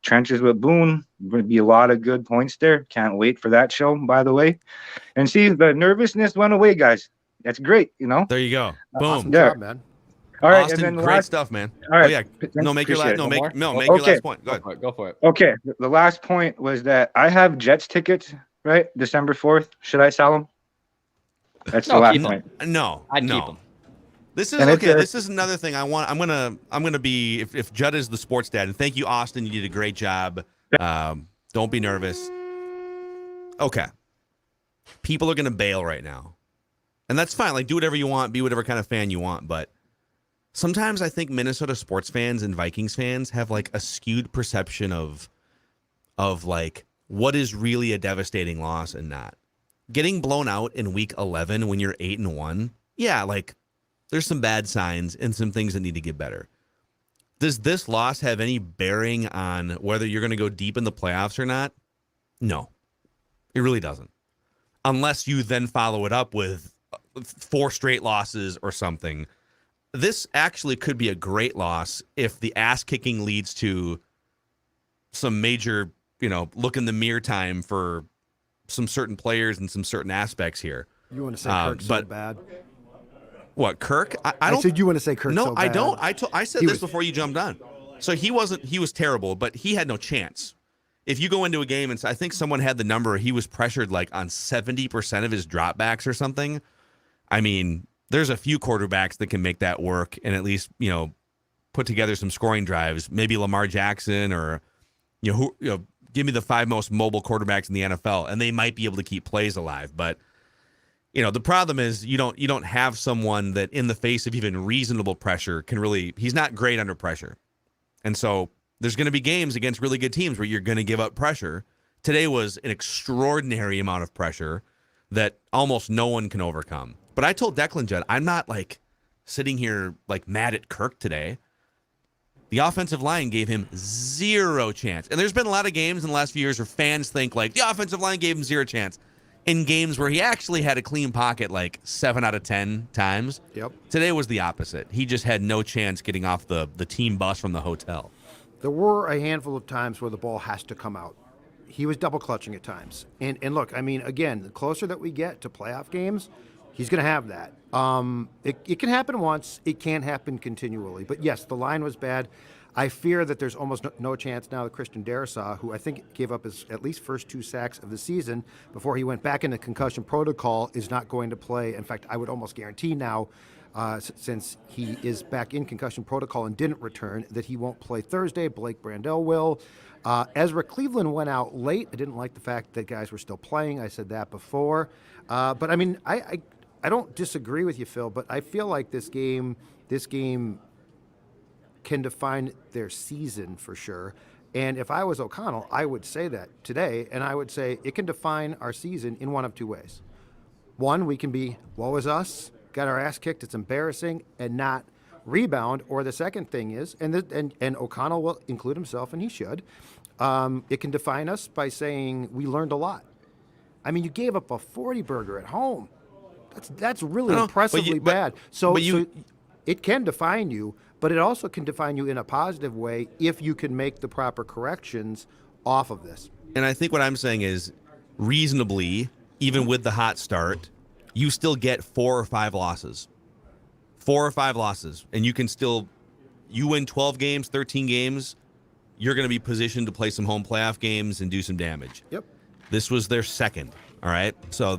trenches with Boone would be a lot of good points there. Can't wait for that show, by the way. And see, the nervousness went away, guys. That's great, There you go. Boom. Awesome job, man. All right, Austin, and then great stuff, man. All right. Oh, yeah. No, make your last. No, make Okay. your last point. Go ahead. Go for it. Okay, the last point was that I have Jets tickets, right? December 4th. Should I sell them? That's the last point. No, I'd keep them. This is okay. This is another thing I'm gonna be if Judd is the sports dad, and thank you, Austin. You did a great job. Don't be nervous. Okay. People are gonna bail right now. And that's fine. Like, do whatever you want, be whatever kind of fan you want. But sometimes I think Minnesota sports fans and Vikings fans have like a skewed perception of like what is really a devastating loss and not. getting blown out in week 11 when you're 8-1, yeah, like there's some bad signs and some things that need to get better. Does this loss have any bearing on whether you're going to go deep in the playoffs or not? No, it really doesn't. Unless you then follow it up with 4 straight losses or something. This actually could be a great loss if the ass kicking leads to some major, look in the mirror time for some certain players and some certain aspects here. You want to say Kirk's so bad? What, Kirk? I don't. I said you want to say Kirk. No, so bad. I don't. I said this before you jumped on. So he was terrible, but he had no chance. If you go into a game and I think someone had the number, he was pressured like on 70% of his dropbacks or something. I mean, there's a few quarterbacks that can make that work and at least, put together some scoring drives. Maybe Lamar Jackson or, give me the 5 most mobile quarterbacks in the NFL, and they might be able to keep plays alive. But, the problem is you don't have someone that in the face of even reasonable pressure he's not great under pressure. And so there's going to be games against really good teams where you're going to give up pressure. Today was an extraordinary amount of pressure that almost no one can overcome. But I told Declan, Judd, I'm not like sitting here like mad at Kirk today. The offensive line gave him 0 chance. And there's been a lot of games in the last few years where fans think like the offensive line gave him 0 chance. In games where he actually had a clean pocket like 7 out of 10 times. Yep. Today was the opposite. He just had no chance getting off the team bus from the hotel. There were a handful of times where the ball has to come out. He was double clutching at times. And look, I mean, again, the closer that we get to playoff games, he's going to have that. It can happen once. It can't happen continually. But, yes, the line was bad. I fear that there's almost no chance now that Christian Darrisaw, who I think gave up his at least first 2 sacks of the season before he went back into concussion protocol, is not going to play. In fact, I would almost guarantee now, since he is back in concussion protocol and didn't return, that he won't play Thursday. Blake Brandel will. Ezra Cleveland went out late. I didn't like the fact that guys were still playing. I said that before. But, I mean, I don't disagree with you, Phil, but I feel like this game can define their season for sure. And if I was O'Connell, I would say that today, and I would say it can define our season in one of 2 ways. One, we can be, woe is us, got our ass kicked, it's embarrassing, and not rebound. Or the second thing is, and O'Connell will include himself, and he should, it can define us by saying we learned a lot. I mean, you gave up a 40-burger at home. That's really impressively bad. So it can define you, but it also can define you in a positive way if you can make the proper corrections off of this. And I think what I'm saying is reasonably, even with the hot start, you still get 4 or 5 losses. 4 or 5 losses. And you win 12 games, 13 games, you're going to be positioned to play some home playoff games and do some damage. Yep. This was their second, all right? So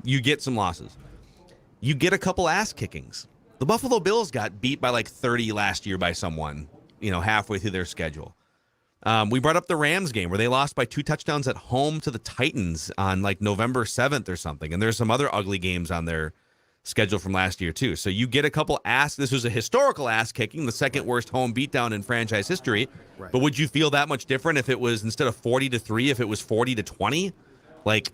you get some losses. You get a couple ass kickings. The Buffalo Bills got beat by like 30 last year by someone, halfway through their schedule. We brought up the Rams game where they lost by 2 touchdowns at home to the Titans on like November 7th or something. And there's some other ugly games on their schedule from last year too. So you get a couple this was a historical ass kicking, the second worst home beatdown in franchise history. Right. But would you feel that much different if it was instead of 40-3, if it was 40-20? Like,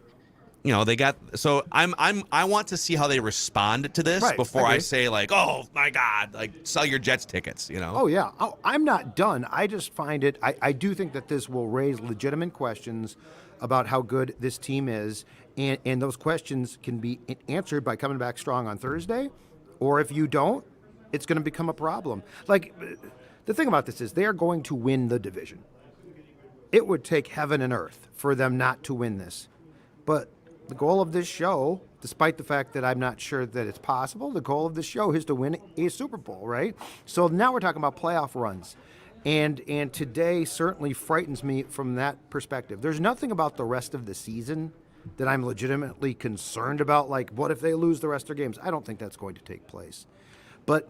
they got, so I want to see how they respond to this before I say like, oh my God, like sell your Jets tickets, Oh yeah. I'm not done. I just find it, I do think that this will raise legitimate questions about how good this team is. And those questions can be answered by coming back strong on Thursday. Or if you don't, it's going to become a problem. Like the thing about this is they are going to win the division. It would take heaven and earth for them not to win this. But the goal of this show, despite the fact that I'm not sure that it's possible, the goal of this show is to win a Super Bowl, right? So now we're talking about playoff runs. And today certainly frightens me from that perspective. There's nothing about the rest of the season that I'm legitimately concerned about. Like, what if they lose the rest of their games? I don't think that's going to take place. But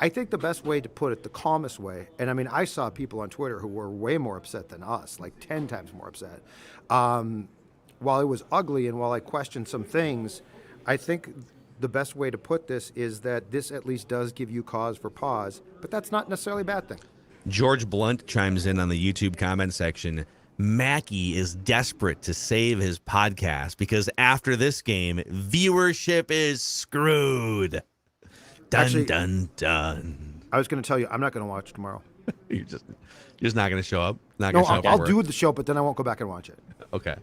I think the best way to put it, the calmest way, and I mean, I saw people on Twitter who were way more upset than us, like 10 times more upset. While it was ugly and while I questioned some things, I think the best way to put this is that this at least does give you cause for pause, but that's not necessarily a bad thing. George Blunt chimes in on the YouTube comment section. Mackey is desperate to save his podcast because after this game, viewership is screwed. Dun, Actually, dun, dun. I was going to tell you, I'm not going to watch tomorrow. You're just not going to show up? Not No, gonna show up I'll for do work? the show, but then I won't go back and watch it. Okay.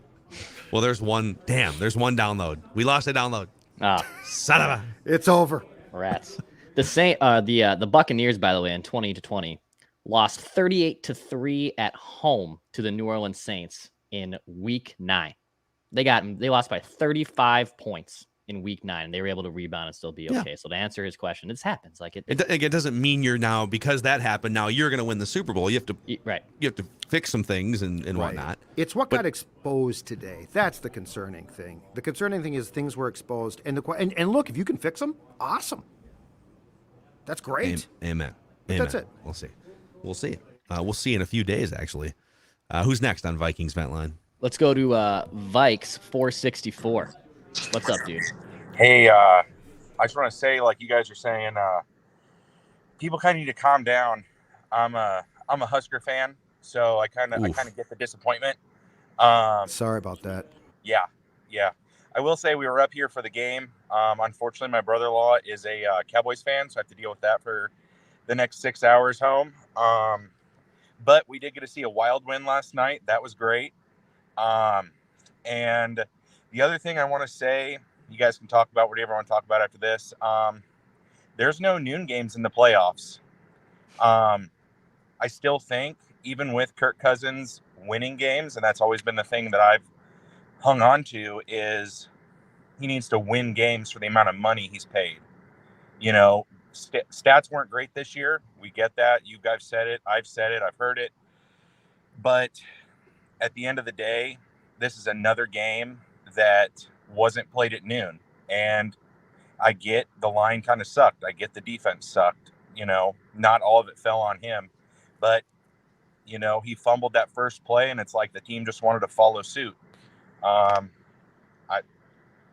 Well, there's one download. We lost a download. Son of a. It's over. Rats. The Buccaneers, by the way, in 2020, lost 38-3 at home to the New Orleans Saints in Week 9. They lost by 35 points in Week 9, and they were able to rebound and still be okay. Yeah. So to answer his question, this happens. Like It doesn't mean you're now, because that happened, now you're going to win the Super Bowl. You have to You have to fix some things and whatnot. It's what got exposed today. That's the concerning thing. The concerning thing is things were exposed, and look, if you can fix them, awesome. That's great. Amen. That's it. We'll see. We'll see in a few days, actually. Who's next on Vikings Vent Line? Let's go to Vikes 464. What's up, dude? Hey, I just want to say, like you guys are saying, people kind of need to calm down. I'm a Husker fan, so I kind of get the disappointment. Sorry about that. Yeah. I will say we were up here for the game. Unfortunately, my brother-in-law is a Cowboys fan, so I have to deal with that for the next 6 hours home. But we did get to see a wild win last night. That was great. And the other thing I want to say, you guys can talk about whatever you want to talk about after this. There's no noon games in the playoffs. I still think, even with Kirk Cousins winning games, and that's always been the thing that I've hung on to, is he needs to win games for the amount of money he's paid. You know, stats weren't great this year. We get that. You guys said it. I've said it. I've heard it. But at the end of the day, this is another game that wasn't played at noon. And I get the line kind of sucked. I get the defense sucked. You know, not all of it fell on him. But, you know, he fumbled that first play, and it's like the team just wanted to follow suit.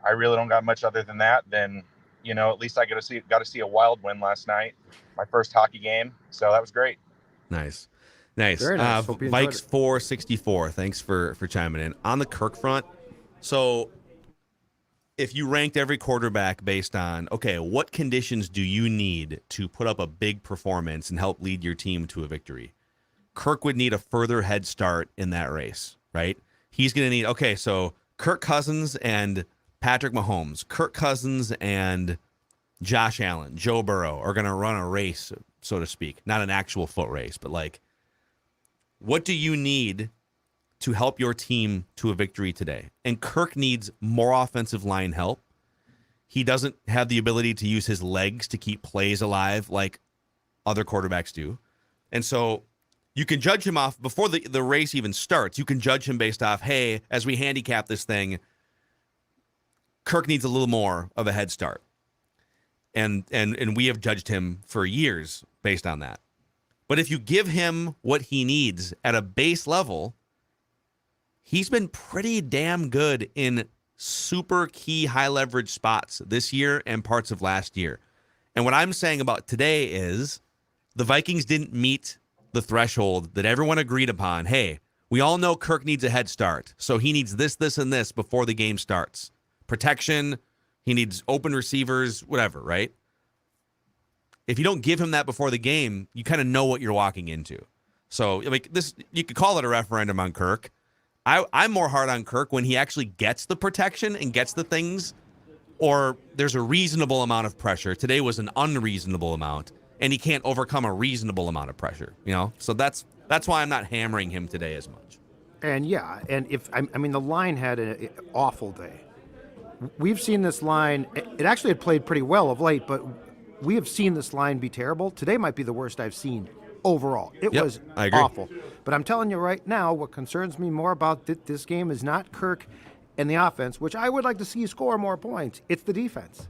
I really don't got much other than that. Then, you know, at least I got to see a wild win last night, my first hockey game. So that was great. Nice. Very nice. Hope you enjoyed Vikes it. 464. Thanks for chiming in on the Kirk front. So, if you ranked every quarterback based on, okay, what conditions do you need to put up a big performance and help lead your team to a victory? Kirk would need a further head start in that race, right? He's going to need, okay, so Kirk Cousins and Patrick Mahomes, Kirk Cousins and Josh Allen, Joe Burrow are going to run a race, so to speak. Not an actual foot race, but like, what do you need to help your team to a victory today? And Kirk needs more offensive line help. He doesn't have the ability to use his legs to keep plays alive like other quarterbacks do. And so you can judge him off before the race even starts. You can judge him based off, hey, as we handicap this thing, Kirk needs a little more of a head start. And we have judged him for years based on that. But if you give him what he needs at a base level, he's been pretty damn good in super key high leverage spots this year and parts of last year. And what I'm saying about today is the Vikings didn't meet the threshold that everyone agreed upon. Hey, we all know Kirk needs a head start, so he needs this, this, and this before the game starts. Protection, he needs open receivers, whatever, right? If you don't give him that before the game, you kind of know what you're walking into. So, like this, you could call it a referendum on Kirk. I'm more hard on Kirk when he actually gets the protection and gets the things, or there's a reasonable amount of pressure. Today was an unreasonable amount, and he can't overcome a reasonable amount of pressure. You know, so that's why I'm not hammering him today as much. And yeah, and if I mean the line had an awful day. We've seen this line. It actually had played pretty well of late, but we have seen this line be terrible. Today might be the worst I've seen overall. It was awful. But I'm telling you right now, what concerns me more about this game is not Kirk and the offense, which I would like to see score more points. It's the defense.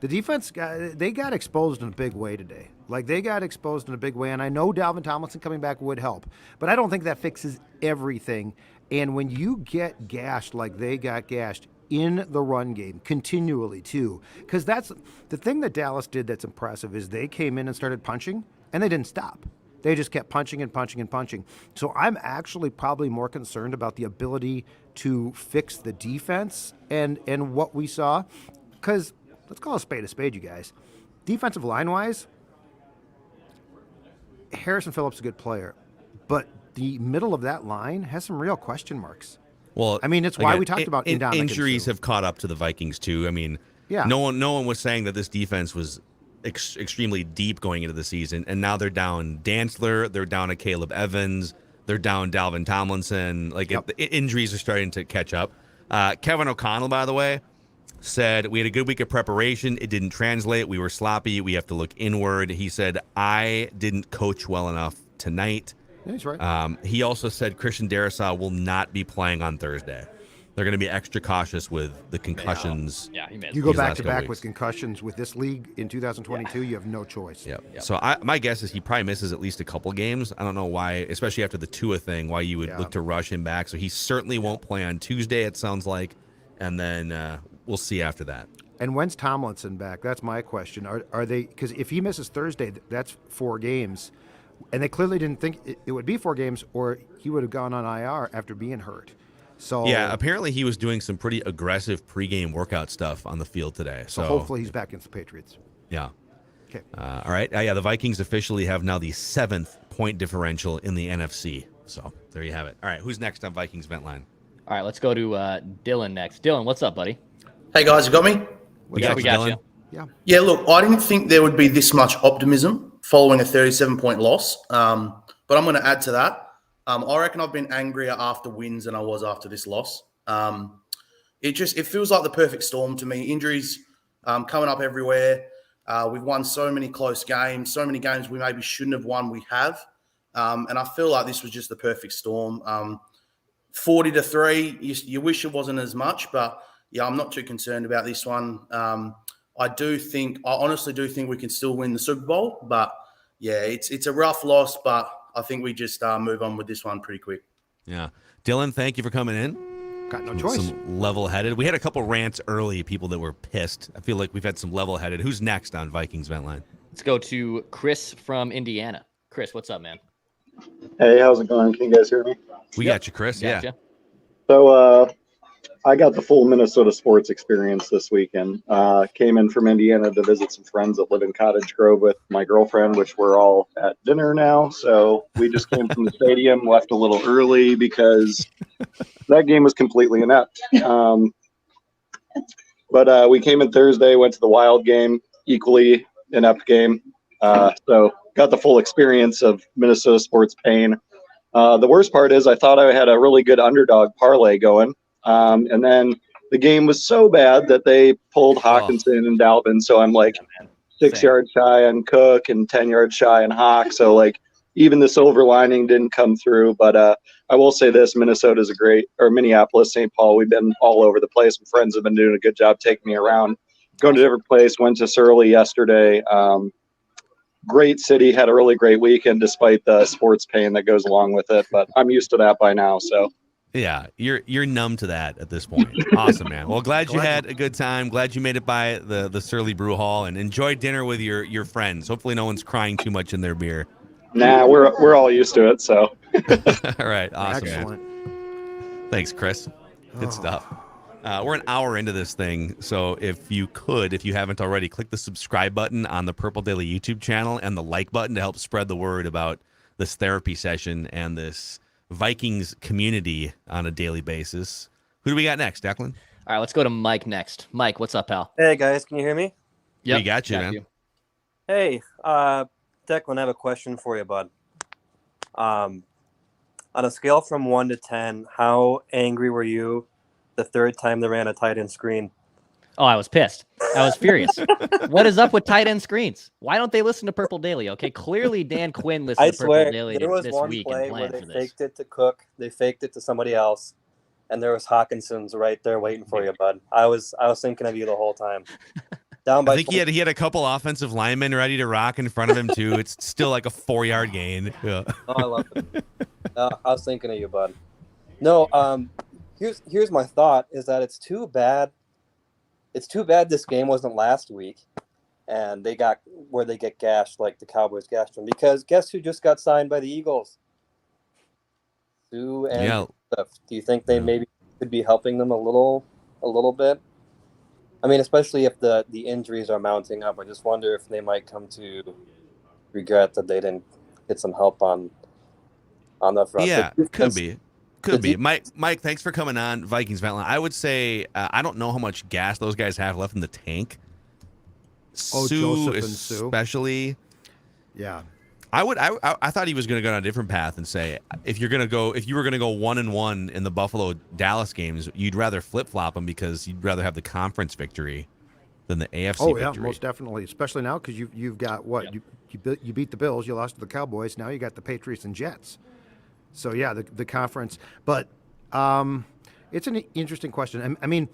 The defense, they got exposed in a big way today. Like, they got exposed in a big way, and I know Dalvin Tomlinson coming back would help. But I don't think that fixes everything. And when you get gashed like they got gashed in the run game continually, too, because that's the thing that Dallas did that's impressive is they came in and started punching, and they didn't stop. They just kept punching and punching and punching. So I'm actually probably more concerned about the ability to fix the defense and what we saw. Because let's call a spade, you guys. Defensive line-wise, Harrison Phillips is a good player. But the middle of that line has some real question marks. Well, I mean, it's why we talked about injuries have caught up to the Vikings too. I mean, no one was saying that this defense was extremely deep going into the season, and now they're down Dantzler, they're down a Caleb Evans, they're down Dalvin Tomlinson. Like injuries are starting to catch up. Kevin O'Connell, by the way, said we had a good week of preparation. It didn't translate. We were sloppy. We have to look inward. He said I didn't coach well enough tonight. Yeah, he's right. He also said Christian Darrisaw will not be playing on Thursday. They're going to be extra cautious with the concussions. Yeah, he made You go back to back with concussions with this league in 2022, you have no choice. Yep. So my guess is he probably misses at least a couple games. I don't know why, especially after the Tua thing, why you would look to rush him back. So he certainly won't play on Tuesday, it sounds like, and then we'll see after that. And when's Tomlinson back? That's my question. Are they, because if he misses Thursday, that's 4 games. And they clearly didn't think it would be 4 games, or he would have gone on IR after being hurt. So yeah, apparently he was doing some pretty aggressive pregame workout stuff on the field today. So hopefully he's back against the Patriots. Yeah. Okay. All right. The Vikings officially have now the 7th point differential in the NFC. So there you have it. All right, who's next on Vikings Vent Line? All right, let's go to Dylan next. Dylan, what's up, buddy? Hey guys, you got me? We got you. Yeah. Yeah, look, I didn't think there would be this much optimism following a 37-point loss. But I'm going to add to that. I reckon I've been angrier after wins than I was after this loss. It feels like the perfect storm to me. Injuries coming up everywhere. We've won so many close games, so many games we maybe shouldn't have won, we have. And I feel like this was just the perfect storm. 40-3, you wish it wasn't as much, but yeah, I'm not too concerned about this one. I honestly do think we can still win the Super Bowl, but yeah, it's a rough loss, but I think we just move on with this one pretty quick. Yeah. Dylan, thank you for coming in. Got no choice. Some level-headed. We had a couple rants early, people that were pissed. I feel like we've had some level-headed. Who's next on Vikings Vent Line? Let's go to Chris from Indiana. Chris, what's up, man? Hey, how's it going? Can you guys hear me? We got you, Chris. Gotcha. Yeah. So I got the full Minnesota sports experience this weekend. Came in from Indiana to visit some friends that live in Cottage Grove with my girlfriend, which we're all at dinner now. So we just came from the stadium, left a little early because that game was completely inept. But we came in Thursday, went to the Wild game, equally inept game. So got the full experience of Minnesota sports pain. The worst part is I thought I had a really good underdog parlay going. And then the game was so bad that they pulled Hawkinson and Dalvin. So I'm like 6 yards shy on Cook and 10 yards shy on Hawk. So like even the silver lining didn't come through. But I will say this, Minnesota's Minneapolis, St. Paul, we've been all over the place. My friends have been doing a good job taking me around, going to different place. Went to Surly yesterday. Great city, had a really great weekend despite the sports pain that goes along with it. But I'm used to that by now. So. Yeah, you're numb to that at this point. Awesome, man. Well, glad you had a good time. Glad you made it by the Surly Brew Hall and enjoyed dinner with your friends. Hopefully no one's crying too much in their beer. Nah, we're all used to it, so. All right, awesome. Excellent. Man. Thanks, Chris. Good stuff. We're an hour into this thing, so if you haven't already, click the subscribe button on the Purple Daily YouTube channel and the like button to help spread the word about this therapy session and this Vikings community on a daily basis. Who do we got next, Declan? All right, let's go to Mike next. Mike, what's up, pal? Hey, guys. Can you hear me? Yeah, we got you, man. Hey, Declan, I have a question for you, bud. On a scale from 1 to 10, how angry were you the third time they ran a tight end screen? Oh, I was pissed. I was furious. What is up with tight end screens? Why don't they listen to Purple Daily? Okay, clearly Dan Quinn listened to Purple Daily there was this one week play and where planned they for this. faked it to Cook, they faked it to somebody else, and there was Hawkinson's right there waiting for you, bud. I was thinking of you the whole time. Down by I think he had a couple offensive linemen ready to rock in front of him too. It's still like a 4-yard gain. Yeah. Oh, I love it. I was thinking of you, bud. No, here's my thought: is that it's too bad. It's too bad this game wasn't last week, and they get gashed like the Cowboys gashed them. Because guess who just got signed by the Eagles? Sue and stuff. Do you think they maybe could be helping them a little bit? I mean, especially if the injuries are mounting up. I just wonder if they might come to regret that they didn't get some help on the front. Yeah, could be. Mike, thanks for coming on Vikings Vent Line. I would say I don't know how much gas those guys have left in the tank. Joseph and Sue. Especially. Yeah. I thought he was going to go on a different path and say if you were going to go 1-1 in the Buffalo Dallas games, you'd rather flip flop them because you'd rather have the conference victory than the AFC victory. Oh yeah, most definitely. Especially now because you've got what you beat the Bills, you lost to the Cowboys. Now you got the Patriots and Jets. So yeah, the conference. But it's an interesting question. I mean,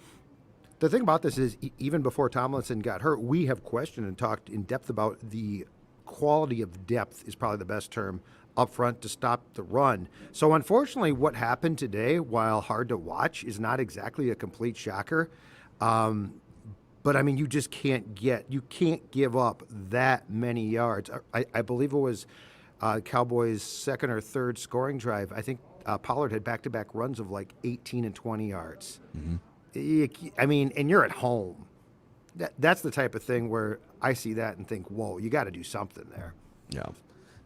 the thing about this is even before Tomlinson got hurt, we have questioned and talked in depth about the quality of depth is probably the best term up front to stop the run. So unfortunately, what happened today, while hard to watch, is not exactly a complete shocker. But I mean, you just can't give up that many yards. I believe it was Cowboys' second or third scoring drive. I think Pollard had back-to-back runs of like 18 and 20 yards. Mm-hmm. I mean, and you're at home. That's the type of thing where I see that and think, whoa, you got to do something there. Yeah.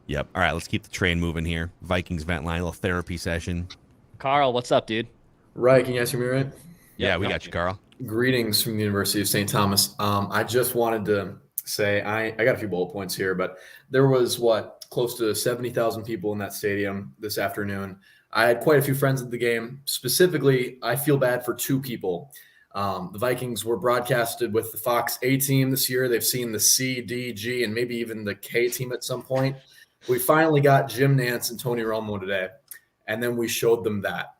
Yep. All right, let's keep the train moving here. Vikings Vent Line, a little therapy session. Carl, what's up, dude? Right, can you guys hear me right? Yeah, we got you, Carl. Greetings from the University of St. Thomas. I just wanted to say I got a few bullet points here, but there was close to 70,000 people in that stadium this afternoon. I had quite a few friends at the game. Specifically, I feel bad for two people. The Vikings were broadcasted with the Fox A team this year. They've seen the C, D, G, and maybe even the K team at some point. We finally got Jim Nantz and Tony Romo today, and then we showed them that.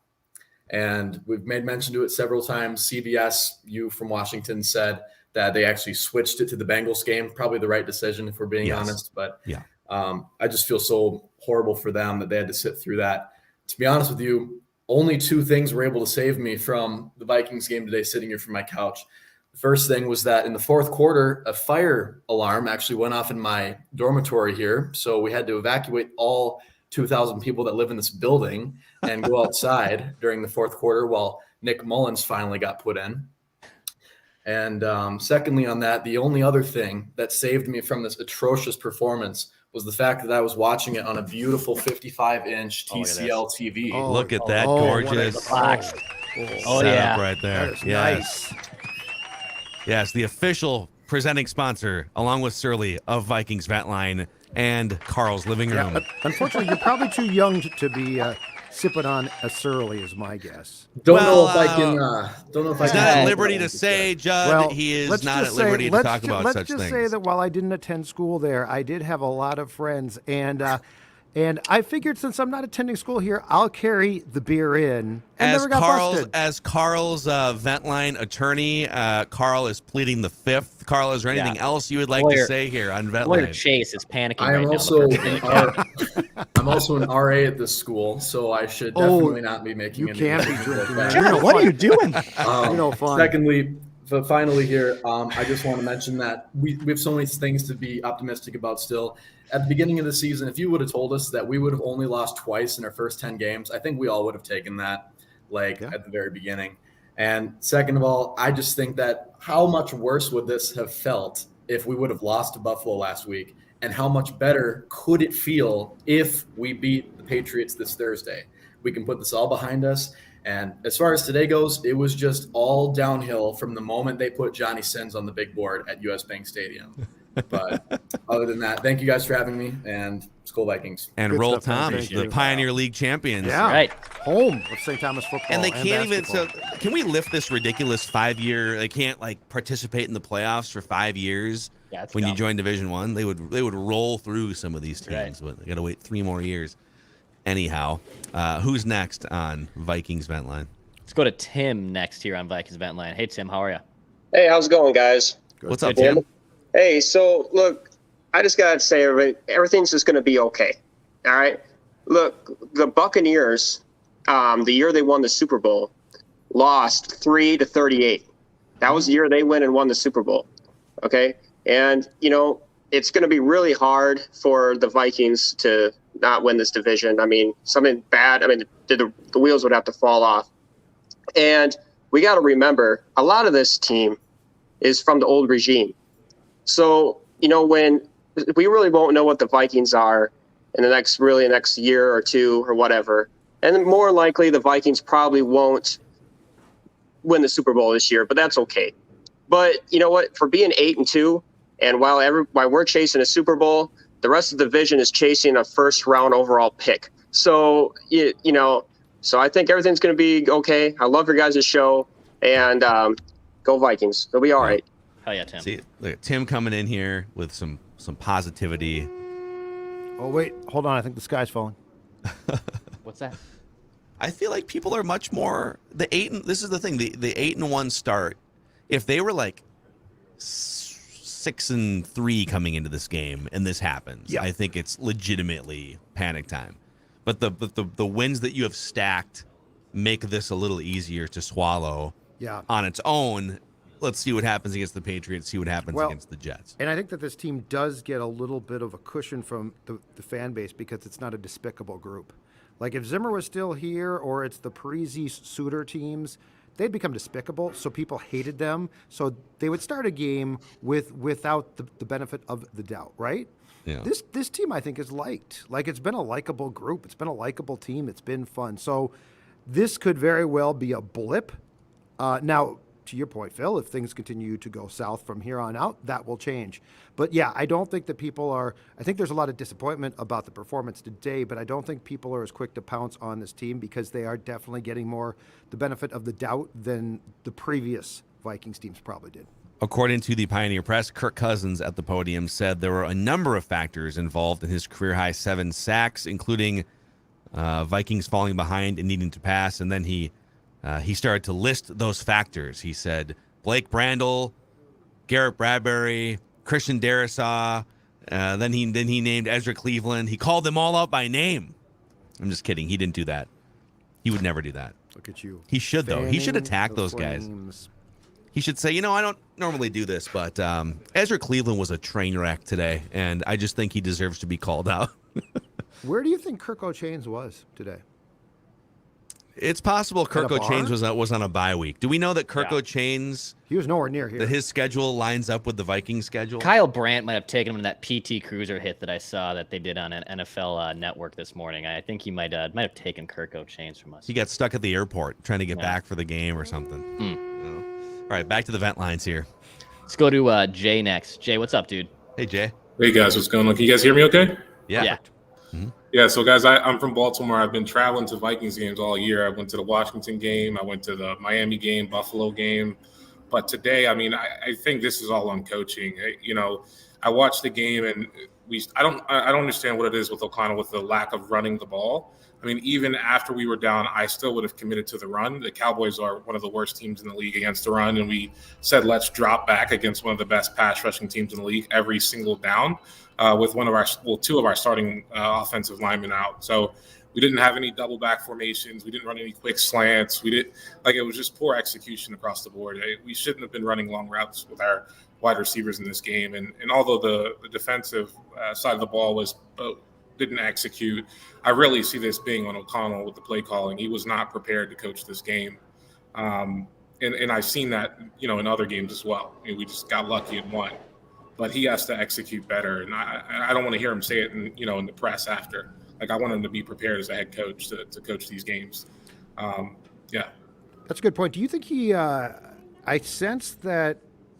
And we've made mention to it several times. CBS, you from Washington, said that they actually switched it to the Bengals game. Probably the right decision, if we're being honest. But I just feel so horrible for them that they had to sit through that. To be honest with you, only two things were able to save me from the Vikings game today sitting here from my couch. The first thing was that in the fourth quarter, a fire alarm actually went off in my dormitory here. So we had to evacuate all 2,000 people that live in this building and go outside during the fourth quarter while Nick Mullins finally got put in. And secondly on that, the only other thing that saved me from this atrocious performance was the fact that I was watching it on a beautiful 55-inch TCL TV. Oh, look at that gorgeous box. setup right there. Yes. Nice. Yes, the official presenting sponsor, along with Surly, of Vikings Vent Line and Carl's living room. Yeah, unfortunately, you're probably too young to be sipping on a Surly, is my guess. Don't know if I can. He's not at liberty to say, Judd. He is not at liberty to talk about such things. Let's just say that while I didn't attend school there, I did have a lot of friends, and I figured since I'm not attending school here, I'll carry the beer in. And never got busted. As Carl's Vent Line attorney, Carl is pleading the fifth. Carl, is there anything else you would like to say here on Vent Line? Chase is panicking I am I'm also an RA at this school, so I should definitely not be making any. You can't be drinking. General, what are you doing? Secondly, finally here, I just want to mention that we have so many things to be optimistic about still. At the beginning of the season, if you would have told us that we would have only lost twice in our first 10 games, I think we all would have taken that at the very beginning. And second of all, I just think that how much worse would this have felt if we would have lost to Buffalo last week? And how much better could it feel if we beat the Patriots this Thursday? We can put this all behind us. And as far as today goes, it was just all downhill from the moment they put Johnny Sins on the big board at US Bank Stadium. But other than that, thank you guys for having me, and Skol Vikings. And Good Roll stuff, Toms, the Pioneer League champions. Yeah, right. Home of St. Thomas football. And they can't even. So, basketball. can we lift this ridiculous 5-year? They can't participate in the playoffs for 5 years. Yeah, when you join Division I, they would roll through some of these teams, but they got to wait 3 more years. Anyhow, who's next on Vikings Vent Line? Let's go to Tim next here on Vikings Vent Line. Hey, Tim, how are you? Hey, how's it going, guys? What's up, Tim? Hey, so look, I just got to say everything's just going to be okay. All right. Look, the Buccaneers, the year they won the Super Bowl, lost 3-38. That was the year they went and won the Super Bowl. Okay. And, you know, it's going to be really hard for the Vikings to not win this division. I mean, something bad. I mean, the wheels would have to fall off. And we got to remember, a lot of this team is from the old regime. So, you know, when we really won't know what the Vikings are in the next year or two or whatever. And more likely the Vikings probably won't win the Super Bowl this year, but that's okay. But you know what? For being 8-2, and while we're chasing a Super Bowl, the rest of the division is chasing a first-round overall pick. So so I think everything's going to be okay. I love your guys' show, and go Vikings. They'll be all right. Hell yeah, Tim. See, look at Tim coming in here with some positivity. Oh wait, hold on. I think the sky's falling. What's that? I feel like people are much more this is the thing, the 8-1 start. If they were like 6-3 coming into this game and this happens, I think it's legitimately panic time. But the wins that you have stacked make this a little easier to swallow on its own. Let's see what happens against the Patriots, see what happens against the Jets. And I think that this team does get a little bit of a cushion from the fan base because it's not a despicable group. Like if Zimmer was still here or it's the Parisi Suter teams, they'd become despicable, so people hated them. So they would start a game without the benefit of the doubt, right? Yeah. This team, I think, is liked. Like it's been a likable group. It's been a likable team. It's been fun. So this could very well be a blip. Now, to your point, Phil, if things continue to go south from here on out, that will change. But yeah, I don't think that people are, I think there's a lot of disappointment about the performance today, but I don't think people are as quick to pounce on this team because they are definitely getting more the benefit of the doubt than the previous Vikings teams probably did. According to the Pioneer Press, Kirk Cousins at the podium said there were a number of factors involved in his career-high 7 sacks, including Vikings falling behind and needing to pass, and then he started to list those factors. He said Blake Brandel, Garrett Bradbury, Christian Darrisaw. Then he named Ezra Cleveland. He called them all out by name. I'm just kidding. He didn't do that. He would never do that. Look at you. He should, though. He should attack the those guys. flames. He should say, I don't normally do this, but Ezra Cleveland was a train wreck today, and I just think he deserves to be called out. Where do you think Kirk O'Chains was today? It's possible Kirk At a bar? O'Chains was on a bye week. Do we know that Kirk O'Chains, he was nowhere near here, that his schedule lines up with the Vikings schedule? Kyle Brandt might have taken him in that PT Cruiser hit that I saw that they did on an NFL Network this morning. I think he might have taken Kirk O'Chains from us. He got stuck at the airport trying to get back for the game or something. All right, back to the vent lines here. Let's go to Jay next. Jay, what's up, dude? Hey, Jay. Hey, guys, what's going on? Can you guys hear me okay? Yeah. Yeah, so guys, I'm from Baltimore. I've been traveling to Vikings games all year. I went to the Washington game. I went to the Miami game, Buffalo game. But today, I mean, I think this is all on coaching. I watched the game, and I don't understand what it is with O'Connell with the lack of running the ball. I mean, even after we were down, I still would have committed to the run. The Cowboys are one of the worst teams in the league against the run, and we said let's drop back against one of the best pass rushing teams in the league every single down. With two of our starting offensive linemen out. So we didn't have any double back formations. We didn't run any quick slants. It was just poor execution across the board. We shouldn't have been running long routes with our wide receivers in this game. And although the defensive side of the ball didn't execute, I really see this being on O'Connell with the play calling. He was not prepared to coach this game. And I've seen that, in other games as well. We just got lucky and won. But he has to execute better, and I don't want to hear him say it in the press after. Like, I want him to be prepared as a head coach to coach these games. That's a good point. Do you think I sense that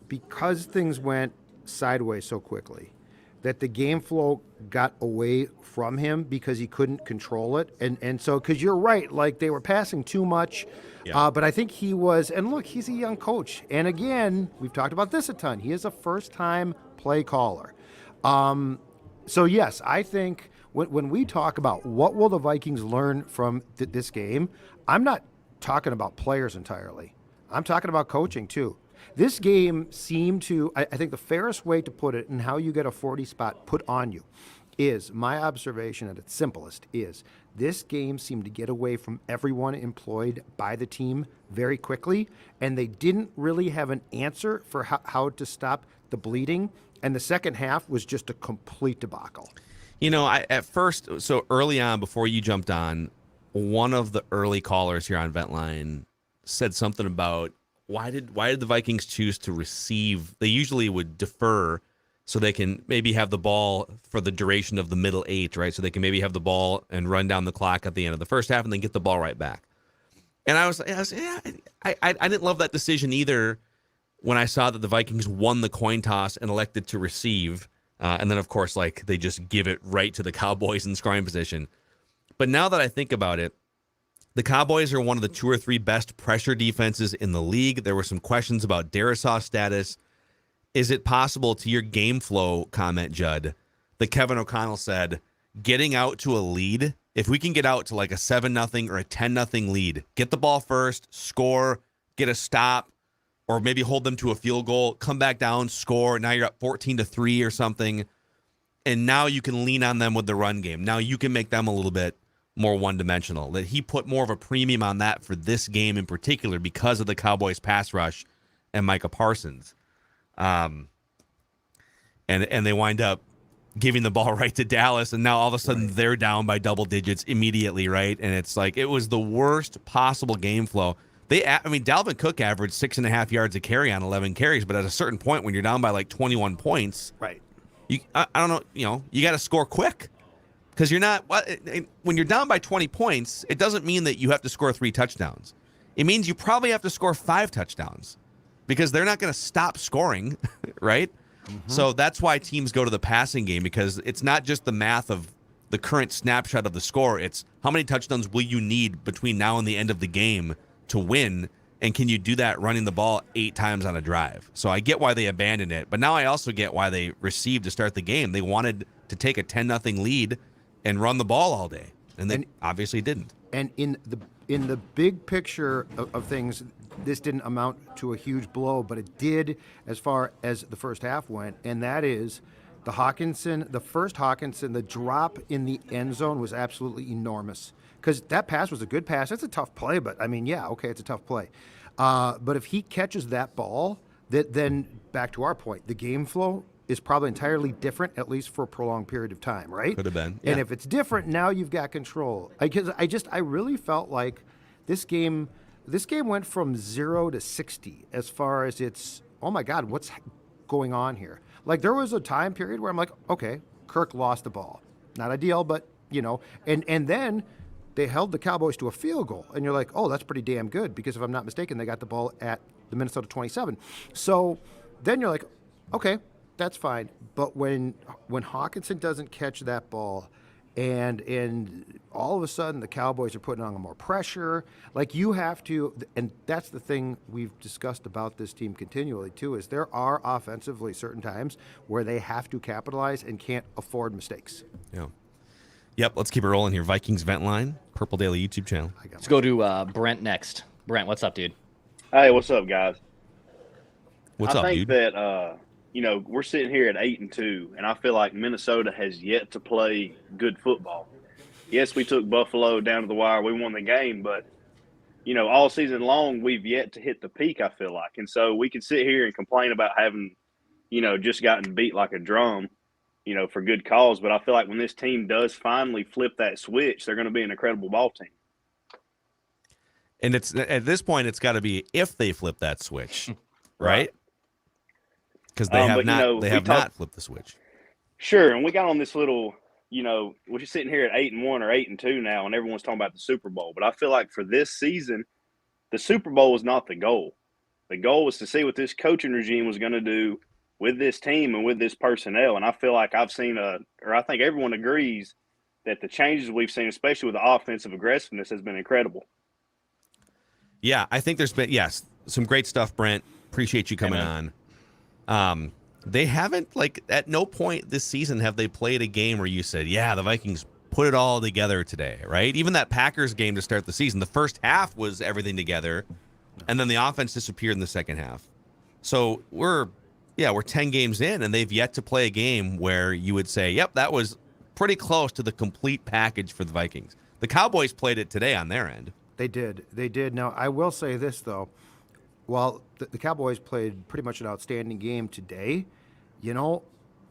because things went sideways so quickly, that the game flow got away from him because he couldn't control it, and so because you're right, like they were passing too much. But I think he was, and look, he's a young coach. And again, we've talked about this a ton. He is a first-time play caller. So yes, I think when we talk about what will the Vikings learn from this game, I'm not talking about players entirely. I'm talking about coaching too. This game seemed to, I think the fairest way to put it and how you get a 40 spot put on you is, my observation at its simplest is, this game seemed to get away from everyone employed by the team very quickly, and they didn't really have an answer for how to stop the bleeding And the second half was just a complete debacle. You know, at first, so early on, before you jumped on, one of the early callers here on Ventline said something about why did the Vikings choose to receive? They usually would defer so they can maybe have the ball for the duration of the middle 8, right? So they can maybe have the ball and run down the clock at the end of the first half and then get the ball right back. And I didn't love that decision either when I saw that the Vikings won the coin toss and elected to receive. And then, of course, like they just give it right to the Cowboys in scoring position. But now that I think about it, the Cowboys are one of the 2 or 3 best pressure defenses in the league. There were some questions about Darrisaw's status. Is it possible, to your game flow comment, Judd, that Kevin O'Connell said, getting out to a lead, if we can get out to like a 7-0 or a 10-0 lead, get the ball first, score, get a stop, or maybe hold them to a field goal, come back down, score, now you're up 14-3 or something, and now you can lean on them with the run game. Now you can make them a little bit more one-dimensional. That he put more of a premium on that for this game in particular because of the Cowboys pass rush and Micah Parsons. And they wind up giving the ball right to Dallas, and now all of a sudden they're down by double digits immediately, right? And it's like it was the worst possible game flow. Dalvin Cook averaged 6.5 yards a carry on 11 carries, but at a certain point when you're down by like 21 points, right? I don't know, you got to score quick because you're not. When you're down by 20 points, it doesn't mean that you have to score 3 touchdowns. It means you probably have to score 5 touchdowns because they're not going to stop scoring, right? So that's why teams go to the passing game, because it's not just the math of the current snapshot of the score. It's how many touchdowns will you need between now and the end of the game to win, and can you do that running the ball 8 times on a drive? So I get why they abandoned it, but now I also get why they received to start the game. They wanted to take a 10-0 lead and run the ball all day, and they obviously didn't. And in the big picture of things, this didn't amount to a huge blow, but it did as far as the first half went, and that is the first Hawkinson, the drop in the end zone was absolutely enormous, because that pass was a good pass. It's a tough play, but I mean, yeah, okay, it's a tough play. But if he catches that ball, then back to our point, the game flow is probably entirely different, at least for a prolonged period of time, right? Could have been. And if it's different, now you've got control. Because I really felt like this game went from 0 to 60 as far as it's, oh my God, what's going on here? Like there was a time period where I'm like, okay, Kirk lost the ball. Not ideal, but and then they held the Cowboys to a field goal. And you're like, oh, that's pretty damn good, because if I'm not mistaken, they got the ball at the Minnesota 27. So then you're like, okay, that's fine. But when Hawkinson doesn't catch that ball, and all of a sudden the Cowboys are putting on more pressure, like you have to, and that's the thing we've discussed about this team continually too, is there are offensively certain times where they have to capitalize and can't afford mistakes. Yeah. Yep, let's keep it rolling here. Vikings Vent Line, Purple Daily YouTube channel. Let's go to Brent next. Brent, what's up, dude? Hey, what's up, guys? What's up, dude? I think that we're sitting here at 8-2, and I feel like Minnesota has yet to play good football. Yes, we took Buffalo down to the wire. We won the game, but, all season long, we've yet to hit the peak, I feel like. And so we can sit here and complain about having, just gotten beat like a drum, for good cause. But I feel like when this team does finally flip that switch, they're going to be an incredible ball team. And it's at this point, it's got to be if they flip that switch, right? Because they have not flipped the switch. Sure, and we got on this little, we're just sitting here at 8-1 or 8-2 now, and everyone's talking about the Super Bowl. But I feel like for this season, the Super Bowl was not the goal. The goal was to see what this coaching regime was going to do with this team and with this personnel. And I feel like I think everyone agrees that the changes we've seen, especially with the offensive aggressiveness, has been incredible. Yeah, I think there's been, some great stuff, Brent. Appreciate you coming on. They haven't, at no point this season have they played a game where you said, yeah, the Vikings put it all together today, right? Even that Packers game to start the season, the first half was everything together, and then the offense disappeared in the second half. So we're 10 games in, and they've yet to play a game where you would say, yep, that was pretty close to the complete package for the Vikings. The Cowboys played it today on their end. They did. Now, I will say this, though. While the Cowboys played pretty much an outstanding game today,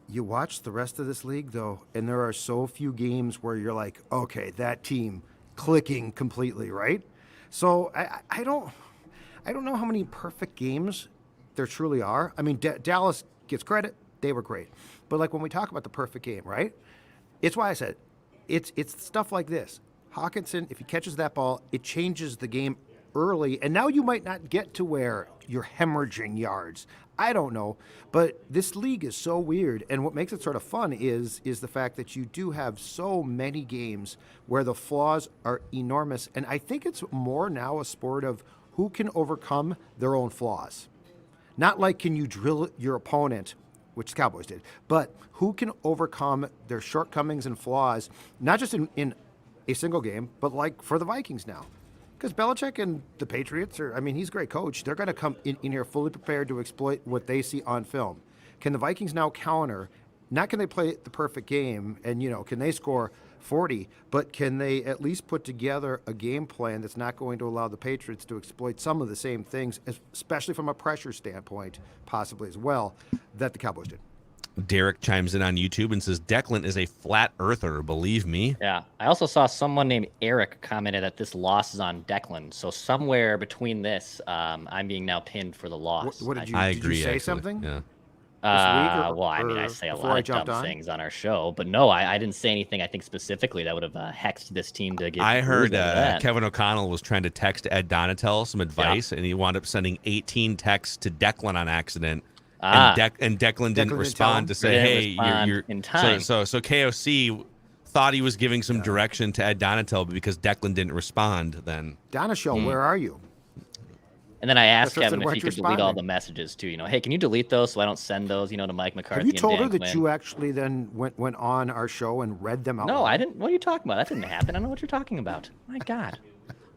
You watch the rest of this league, though, and there are so few games where you're like, okay, that team clicking completely, right? So I don't know how many perfect games there truly are. I mean, Dallas gets credit; they were great, but like when we talk about the perfect game, right? It's why I said it's stuff like this. Hawkinson, if he catches that ball, it changes the game early, and now you might not get to where you're hemorrhaging yards. I don't know, but this league is so weird, and what makes it sort of fun is the fact that you do have so many games where the flaws are enormous, and I think it's more now a sport of who can overcome their own flaws. Not like can you drill your opponent, which the Cowboys did, but who can overcome their shortcomings and flaws, not just in a single game, but like for the Vikings now. Because Belichick and the Patriots he's a great coach. They're going to come in here fully prepared to exploit what they see on film. Can the Vikings now counter? Not can they play the perfect game and, can they score 40, but can they at least put together a game plan that's not going to allow the Patriots to exploit some of the same things, especially from a pressure standpoint, possibly as well, that the Cowboys did? Derek chimes in on YouTube and says, Declan is a flat earther, believe me. Yeah. I also saw someone named Eric commented that this loss is on Declan. So somewhere between this, I'm being now pinned for the loss. What did you, I did agree, you say actually. something? Yeah. I say a lot of dumb things on our show, but no, I didn't say anything, I think, specifically that would have hexed this team to get. I heard Kevin O'Connell was trying to text Ed Donatel some advice, and he wound up sending 18 texts to Declan on accident. And Declan didn't respond to say, "Hey, you're in time." So KOC thought he was giving some direction to Ed Donatel, but because Declan didn't respond, then Donatel, where are you? And then I asked That's Kevin if he could delete all the messages too. Hey, can you delete those so I don't send those, to Mike McCarthy? Have you told her and that Dan you actually then went on our show and read them out? No, loud? I didn't. What are you talking about? That didn't happen. I don't know what you're talking about. My God.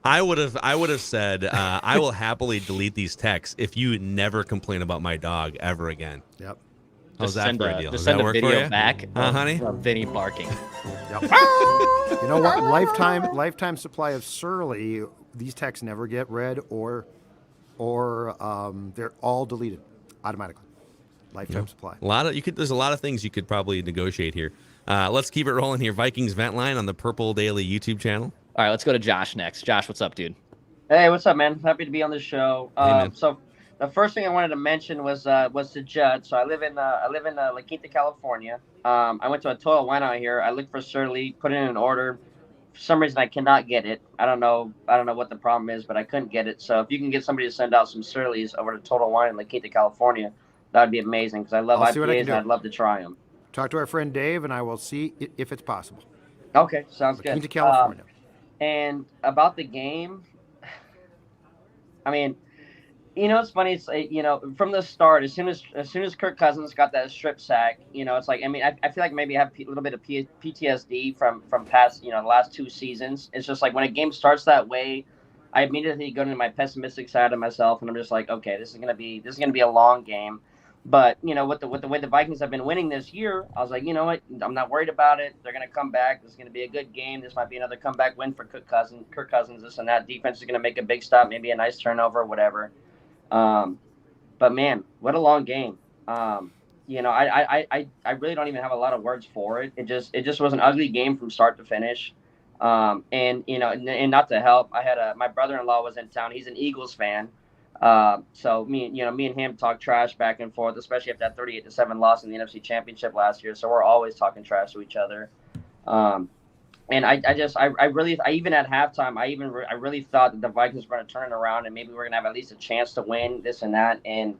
I would have said, I will happily delete these texts if you never complain about my dog ever again. Yep. How's that for a deal? Just Does send that a work for video you? back honey? of Vinny barking. Yep. You know what? Lifetime supply of Surly. These texts never get read or they're all deleted automatically. Lifetime supply. There's a lot of things you could probably negotiate here. Let's keep it rolling here. Vikings Vent Line on the Purple Daily YouTube channel. All right, let's go to Josh next. Josh, what's up, dude? Hey, what's up, man? Happy to be on the show. man. So the first thing I wanted to mention was to Judd. So I live in La Quinta, California. I went to a Total Wine out here. I looked for Surly, put it in an order. For some reason, I cannot get it. I don't know what the problem is, but I couldn't get it. So if you can get somebody to send out some Surly's over to Total Wine in La Quinta, California, that would be amazing because I love IPAs and I'd love to try them. Talk to our friend Dave, and I will see if it's possible. Okay, sounds good. La Quinta, California. And about the game, I mean, it's funny. It's from the start, as soon as Kirk Cousins got that strip sack, it's like, I feel like maybe I have a little bit of PTSD from past, the last 2 seasons. It's just like when a game starts that way, I immediately go into my pessimistic side of myself, and I'm just like, okay, this is gonna be a long game. But with the way the Vikings have been winning this year, I was like, you know what, I'm not worried about it. They're gonna come back. This is gonna be a good game. This might be another comeback win for Kirk Cousins. This and that. Defense is gonna make a big stop, maybe a nice turnover, whatever. But man, what a long game. I really don't even have a lot of words for it. It just was an ugly game from start to finish. And not to help, I had my brother-in-law was in town. He's an Eagles fan. So me and him talk trash back and forth, especially after that 38-7 loss in the NFC Championship last year. So we're always talking trash to each other. And I even at halftime, I really thought that the Vikings were going to turn it around and maybe we're going to have at least a chance to win this and that. And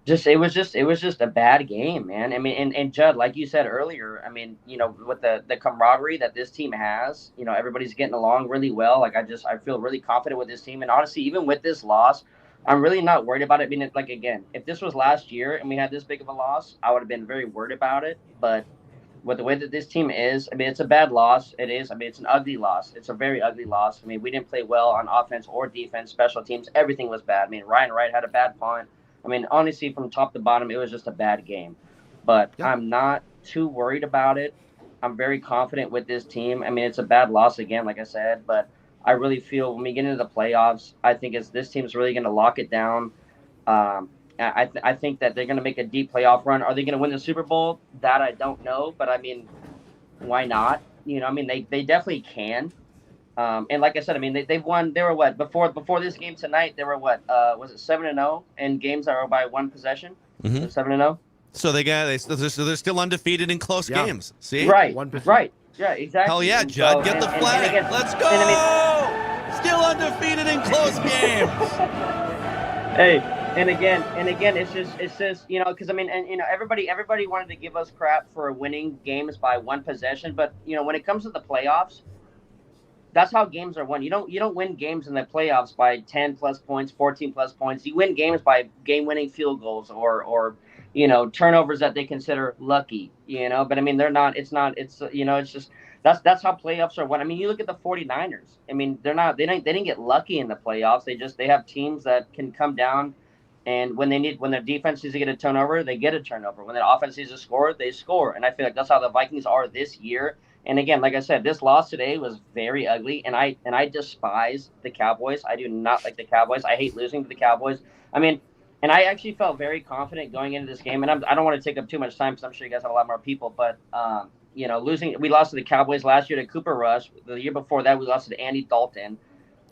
it was just a bad game, man. And Judd, like you said earlier, with the camaraderie that this team has, everybody's getting along really well. Like I feel really confident with this team. And honestly, even with this loss, I'm really not worried about it. Again, if this was last year and we had this big of a loss, I would have been very worried about it. But with the way that this team is, it's a bad loss. It is. It's an ugly loss. It's a very ugly loss. We didn't play well on offense or defense, special teams. Everything was bad. Ryan Wright had a bad punt. Honestly, from top to bottom, it was just a bad game. But I'm not too worried about it. I'm very confident with this team. It's a bad loss again, like I said, but I really feel when we get into the playoffs, I think this team's really going to lock it down. And I think that they're going to make a deep playoff run. Are they going to win the Super Bowl? That I don't know, but I mean, why not? I mean, they definitely can. And like I said, I mean, they've won. They were what before this game tonight? They were what? Was it 7-0 in games that were by one possession? Mhm. 7-0. So they're still undefeated in close games. See? Right. Right. Yeah. Exactly. Hell yeah, And Judd, so- get the and flag. again- Let's go. and I Still undefeated in close games. Hey, and again, it's just because I mean, and everybody wanted to give us crap for winning games by one possession, but when it comes to the playoffs, that's how games are won. You don't win games in the playoffs by 10 plus points, 14 plus points. You win games by game-winning field goals or turnovers that they consider lucky. But I mean, they're not. It's not. It's it's just that's how playoffs are won. I mean, you look at the 49ers. I mean, they didn't get lucky in the playoffs. They have teams that can come down, and when their defense needs to get a turnover, they get a turnover. When their offense needs to score, they score. And I feel like that's how the Vikings are this year. And again, like I said, this loss today was very ugly, and I despise the Cowboys. I do not like the Cowboys. I hate losing to the Cowboys. I mean, and I actually felt very confident going into this game. And I don't want to take up too much time because I'm sure you guys have a lot more people. But we lost to the Cowboys last year to Cooper Rush. The year before that, we lost to Andy Dalton.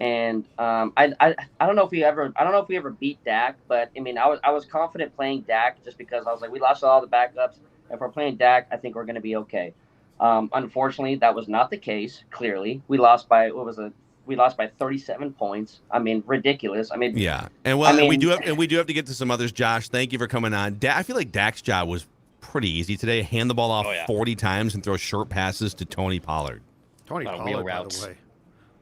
And I don't know if we ever beat Dak, but I mean, I was confident playing Dak just because I was like, we lost all the backups. If we're playing Dak, I think we're going to be okay. Unfortunately, that was not the case. Clearly, we lost by 37 points. I mean, ridiculous. I mean, Yeah, and we do have to get to some others. Josh, thank you for coming on. I feel like Dak's job was pretty easy today. Hand the ball off 40 times and throw short passes to Tony Pollard. Tony real Pollard, by routes. the way,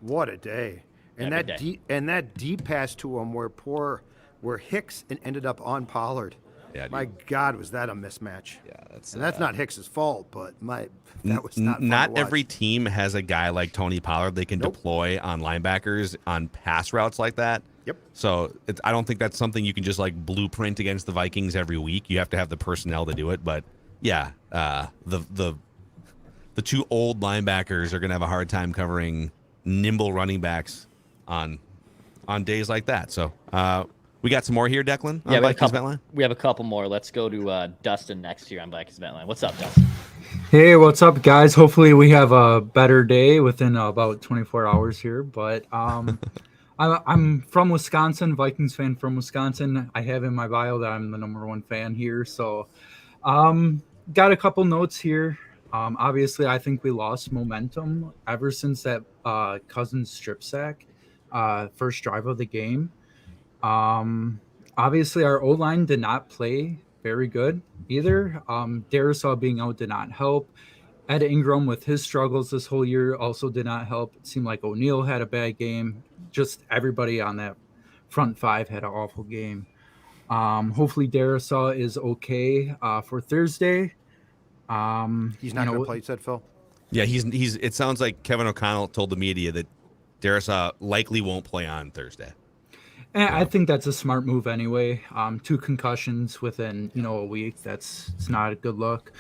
what a day! And Yeah, that good that deep pass to him where Hicks ended up on Pollard. Yeah, my God, was that a mismatch? Yeah, that's not Hicks's fault, but that was not fun Not to watch. every team has a guy like Tony Pollard they can deploy on linebackers on pass routes like that. Yep. So I don't think that's something you can just like blueprint against the Vikings every week. You have to have the personnel to do it. But yeah, the two old linebackers are going to have a hard time covering nimble running backs on days like that. So we got some more here, Declan. Yeah, On Vikings Vent Line? we have a couple more. Let's go to Dustin next here on Vikings Vent Line. What's up, Dustin? Hey, what's up, guys? Hopefully we have a better day within about 24 hours here. But I'm from Wisconsin, Vikings fan from Wisconsin. I have in my bio that I'm the #1 fan here. So got a couple notes here. Obviously, I think we lost momentum ever since that Cousins strip sack, first drive of the game. Obviously, our O-line did not play very good either. Darisaw being out did not help. Ed Ingram with his struggles this whole year also did not help. It seemed like O'Neal had a bad game. Just everybody on that front five had an awful game. Hopefully Darisaw is okay for Thursday. He's not going to play, you said, Phil? Yeah, he's. It sounds like Kevin O'Connell told the media that Darisaw likely won't play on Thursday. And I think that's a smart move anyway. 2 concussions within a week. It's not a good look.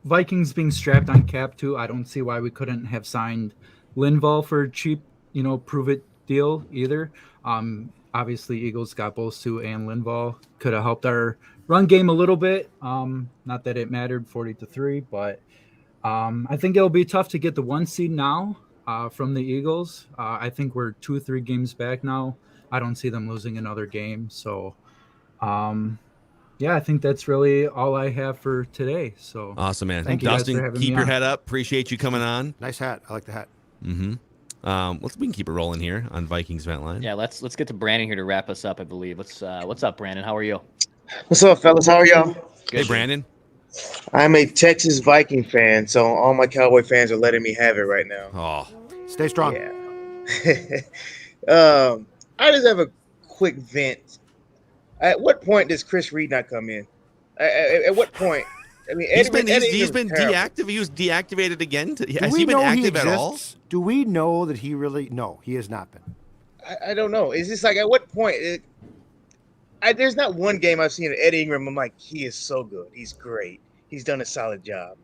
Vikings being strapped on cap too. I don't see why we couldn't have signed Linval for a cheap, prove it deal either. Obviously Eagles got both Sue and Linval. Could have helped our run game a little bit. Not that it mattered 40-3, but I think it'll be tough to get the 1 seed now from the Eagles. I think we're 2 or 3 games back now. I don't see them losing another game. So, yeah, I think that's really all I have for today. So awesome, man. Thank you Dustin, guys for having keep me your on. head up. Appreciate you coming on. Nice hat. I like the hat. Mm-hmm. We can keep it rolling here on Vikings Vent Line. Yeah, let's get to Brandon here to wrap us up, I believe. What's up, Brandon? How are you? What's up, fellas? How are y'all? Hey, Brandon. I'm a Texas Viking fan, so all my Cowboy fans are letting me have it right now. Oh, stay strong. Yeah. I just have a quick vent. At what point does Chris Reed not come in? At what point? I mean, he's been deactivated. He was deactivated again. Has he been active at all? Do we know that he really? No, he has not been. I don't know. It's just like at what point? There's not one game I've seen of Ed Ingram. I'm like, he is so good. He's great. He's done a solid job.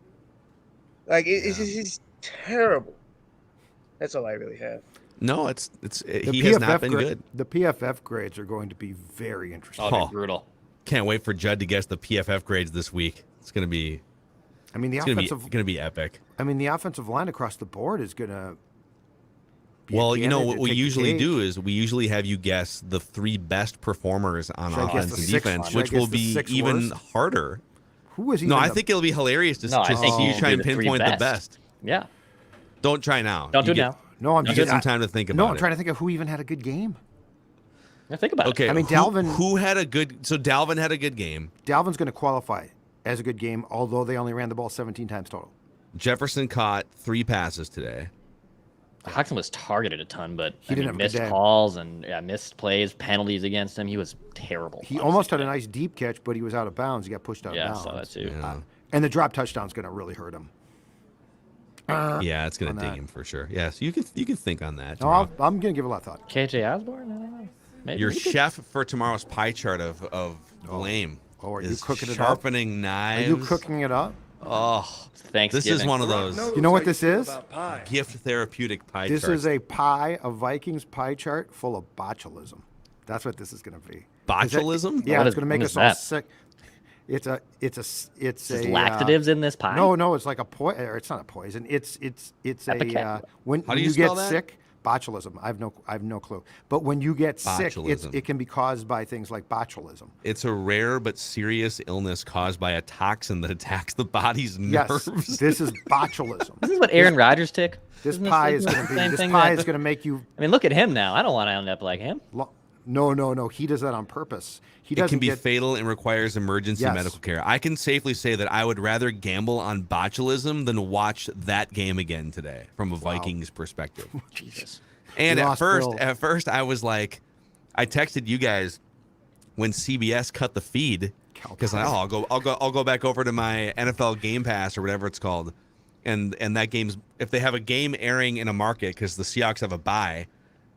Like it's just he's terrible. That's all I really have. No, he The has not been gra- good. The PFF grades are going to be very interesting. Oh, they're brutal. Can't wait for Judd to guess the PFF grades this week. It's going to be. I mean, the it's offensive going to be epic. I mean, the offensive line across the board is going to. Well, you know what we usually do is we usually have you guess the 3 best performers on Should I guess offense the and six- defense, should I which guess will the be 6 even worst? harder. Who is No, even I the- think it'll be hilarious to No, I just think see you you try do and the 3 pinpoint the best. best. Yeah. Don't try now. Don't You do it get- now. No, I'm You just get some time to think about No, it. I'm trying to think of who even had a good game. Now think about Okay, it. I mean, who- Dalvin- Who had a good? So Dalvin had a good game. Dalvin's going to qualify as a good game, although they only ran the ball 17 times total. Jefferson caught 3 passes today. Hawkinson was targeted a ton, but He didn't have a good missed day. calls and missed plays, penalties against him. He was terrible. He almost had a nice deep catch, but he was out of bounds. He got pushed out Yeah, I of bounds. saw that too. And the drop touchdown's going to really hurt him. Yeah, it's going on to dig that. him for sure. Yeah, so you can think on that. No, I'm going to give it a lot of thought. KJ Osborne? I don't know. Maybe Your he could- chef for tomorrow's pie chart of lame. Oh, are you is cooking it up? sharpening Are knives. you cooking it up? Oh, Thanksgiving. this is one of those. You know what this is? Gift therapeutic pie This charts. is a pie, a Vikings pie chart full of botulism. That's what this is going to be. Botulism? Yeah, What it's is- going to make what us is all that? sick. It's There's laxatives in this pie? No, it's like a poison. It's not a poison. It's a Epicat. when How do you you get spell that? sick, botulism. I have no clue. But when you get sick, Botulism. it can be caused by things like botulism. It's a rare but serious illness caused by a toxin that attacks the body's Yes, nerves. this is botulism. This is what Aaron Rodgers took. This Isn't pie isn't is this going to the be. same This thing pie that- is going to make you. I mean, look at him now. I don't want to end up like him. No. He does that on purpose. He It doesn't can be get. fatal and requires emergency Yes. medical care. I can safely say that I would rather gamble on botulism than watch that game again today from a Vikings perspective. Jesus. And You at lost Bill. first I was like, I texted you guys when CBS cut the feed because I'll go back over to my NFL Game Pass or whatever it's called, and that game's if they have a game airing in a market because the Seahawks have a bye,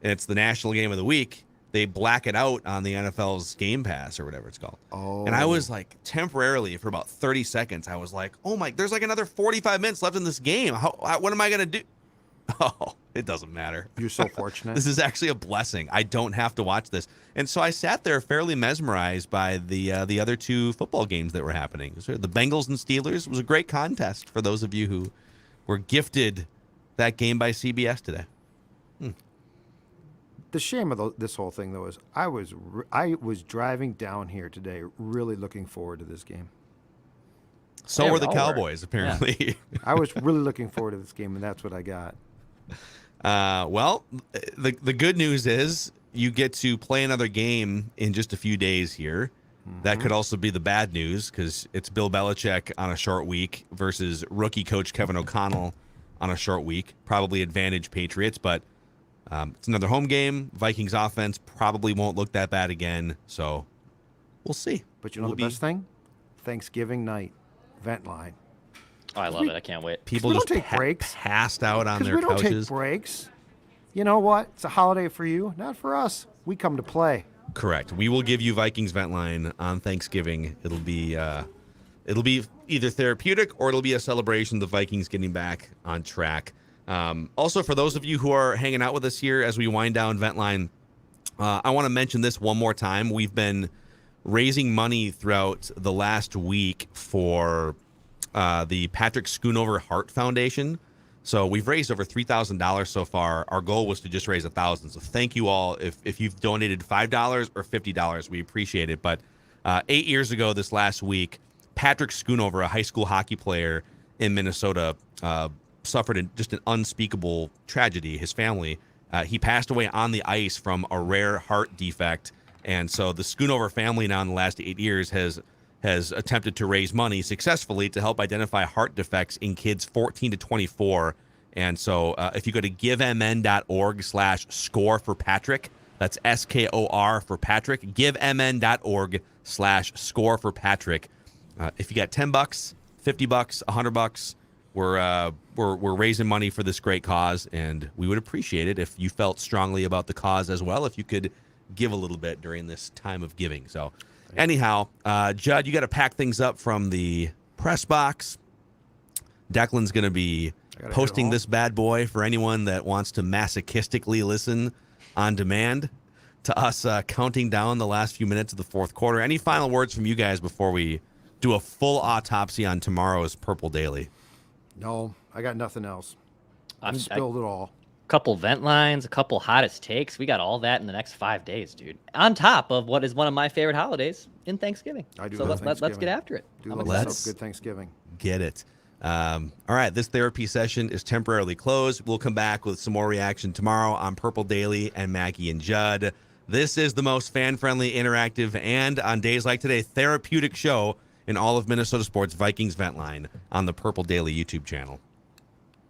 and it's the national game of the week, they black it out on the NFL's Game Pass or whatever it's called. Oh. And I was like temporarily for about 30 seconds, I was like, oh my, there's like another 45 minutes left in this game. What am I gonna do? Oh, it doesn't matter. You're so fortunate. This is actually a blessing. I don't have to watch this. And so I sat there fairly mesmerized by the other 2 football games that were happening. So the Bengals and Steelers was a great contest for those of you who were gifted that game by CBS today. The shame of this whole thing, though, is I was driving down here today, really looking forward to this game. So Yeah, were the we all were. Cowboys, apparently. I was really looking forward to this game, and that's what I got. Well, the good news is you get to play another game in just a few days here. That could also be the bad news because it's Bill Belichick on a short week versus rookie coach Kevin O'Connell on a short week. Probably advantage Patriots, but it's another home game. Vikings offense probably won't look that bad again, so we'll see. But you know We'll the best thing? Thanksgiving night, vent line. Oh, I love it. I can't wait. People we just don't take breaks. passed out on Because their we don't couches. take breaks. You know what? It's a holiday for you, not for us. We come to play. Correct. We will give you Vikings vent line on Thanksgiving. It'll be either therapeutic or it'll be a celebration of the Vikings getting back on track. Also, for those of you who are hanging out with us here as we wind down vent line, I want to mention this one more time. We've been raising money throughout the last week for the Patrick Schoonover Heart Foundation. So we've raised over $3,000 so far. Our goal was to just raise $1,000. So thank you all. If you've donated $5 or $50, we appreciate it. But 8 years ago this last week, Patrick Schoonover, a high school hockey player in Minnesota, suffered just an unspeakable tragedy. His family, he passed away on the ice from a rare heart defect. And so the Schoonover family now in the last 8 years has attempted to raise money successfully to help identify heart defects in kids 14 to 24. And so if you go to givemn.org/SKOR for Patrick, that's SKOR for Patrick, givemn.org/SKOR for Patrick. If you got $10, $50, $100, we're raising money for this great cause, and we would appreciate it if you felt strongly about the cause as well, if you could give a little bit during this time of giving. So anyhow, Judd, you got to pack things up from the press box. Declan's going to be posting this bad boy for anyone that wants to masochistically listen on demand to us counting down the last few minutes of the fourth quarter. Any final words from you guys before we do a full autopsy on tomorrow's Purple Daily? No, I got nothing else. I spilled it all. Couple vent lines, a couple hottest takes. We got all that in the next 5 days, dude. On top of what is one of my favorite holidays in Thanksgiving. I do. So let's get after it. Let's good Thanksgiving. Get it. All right, this therapy session is temporarily closed. We'll come back with some more reaction tomorrow on Purple Daily and Maggie and Judd. This is the most fan-friendly, interactive, and on days like today, therapeutic show in all of Minnesota sports, Vikings Vent Line on the Purple Daily YouTube channel.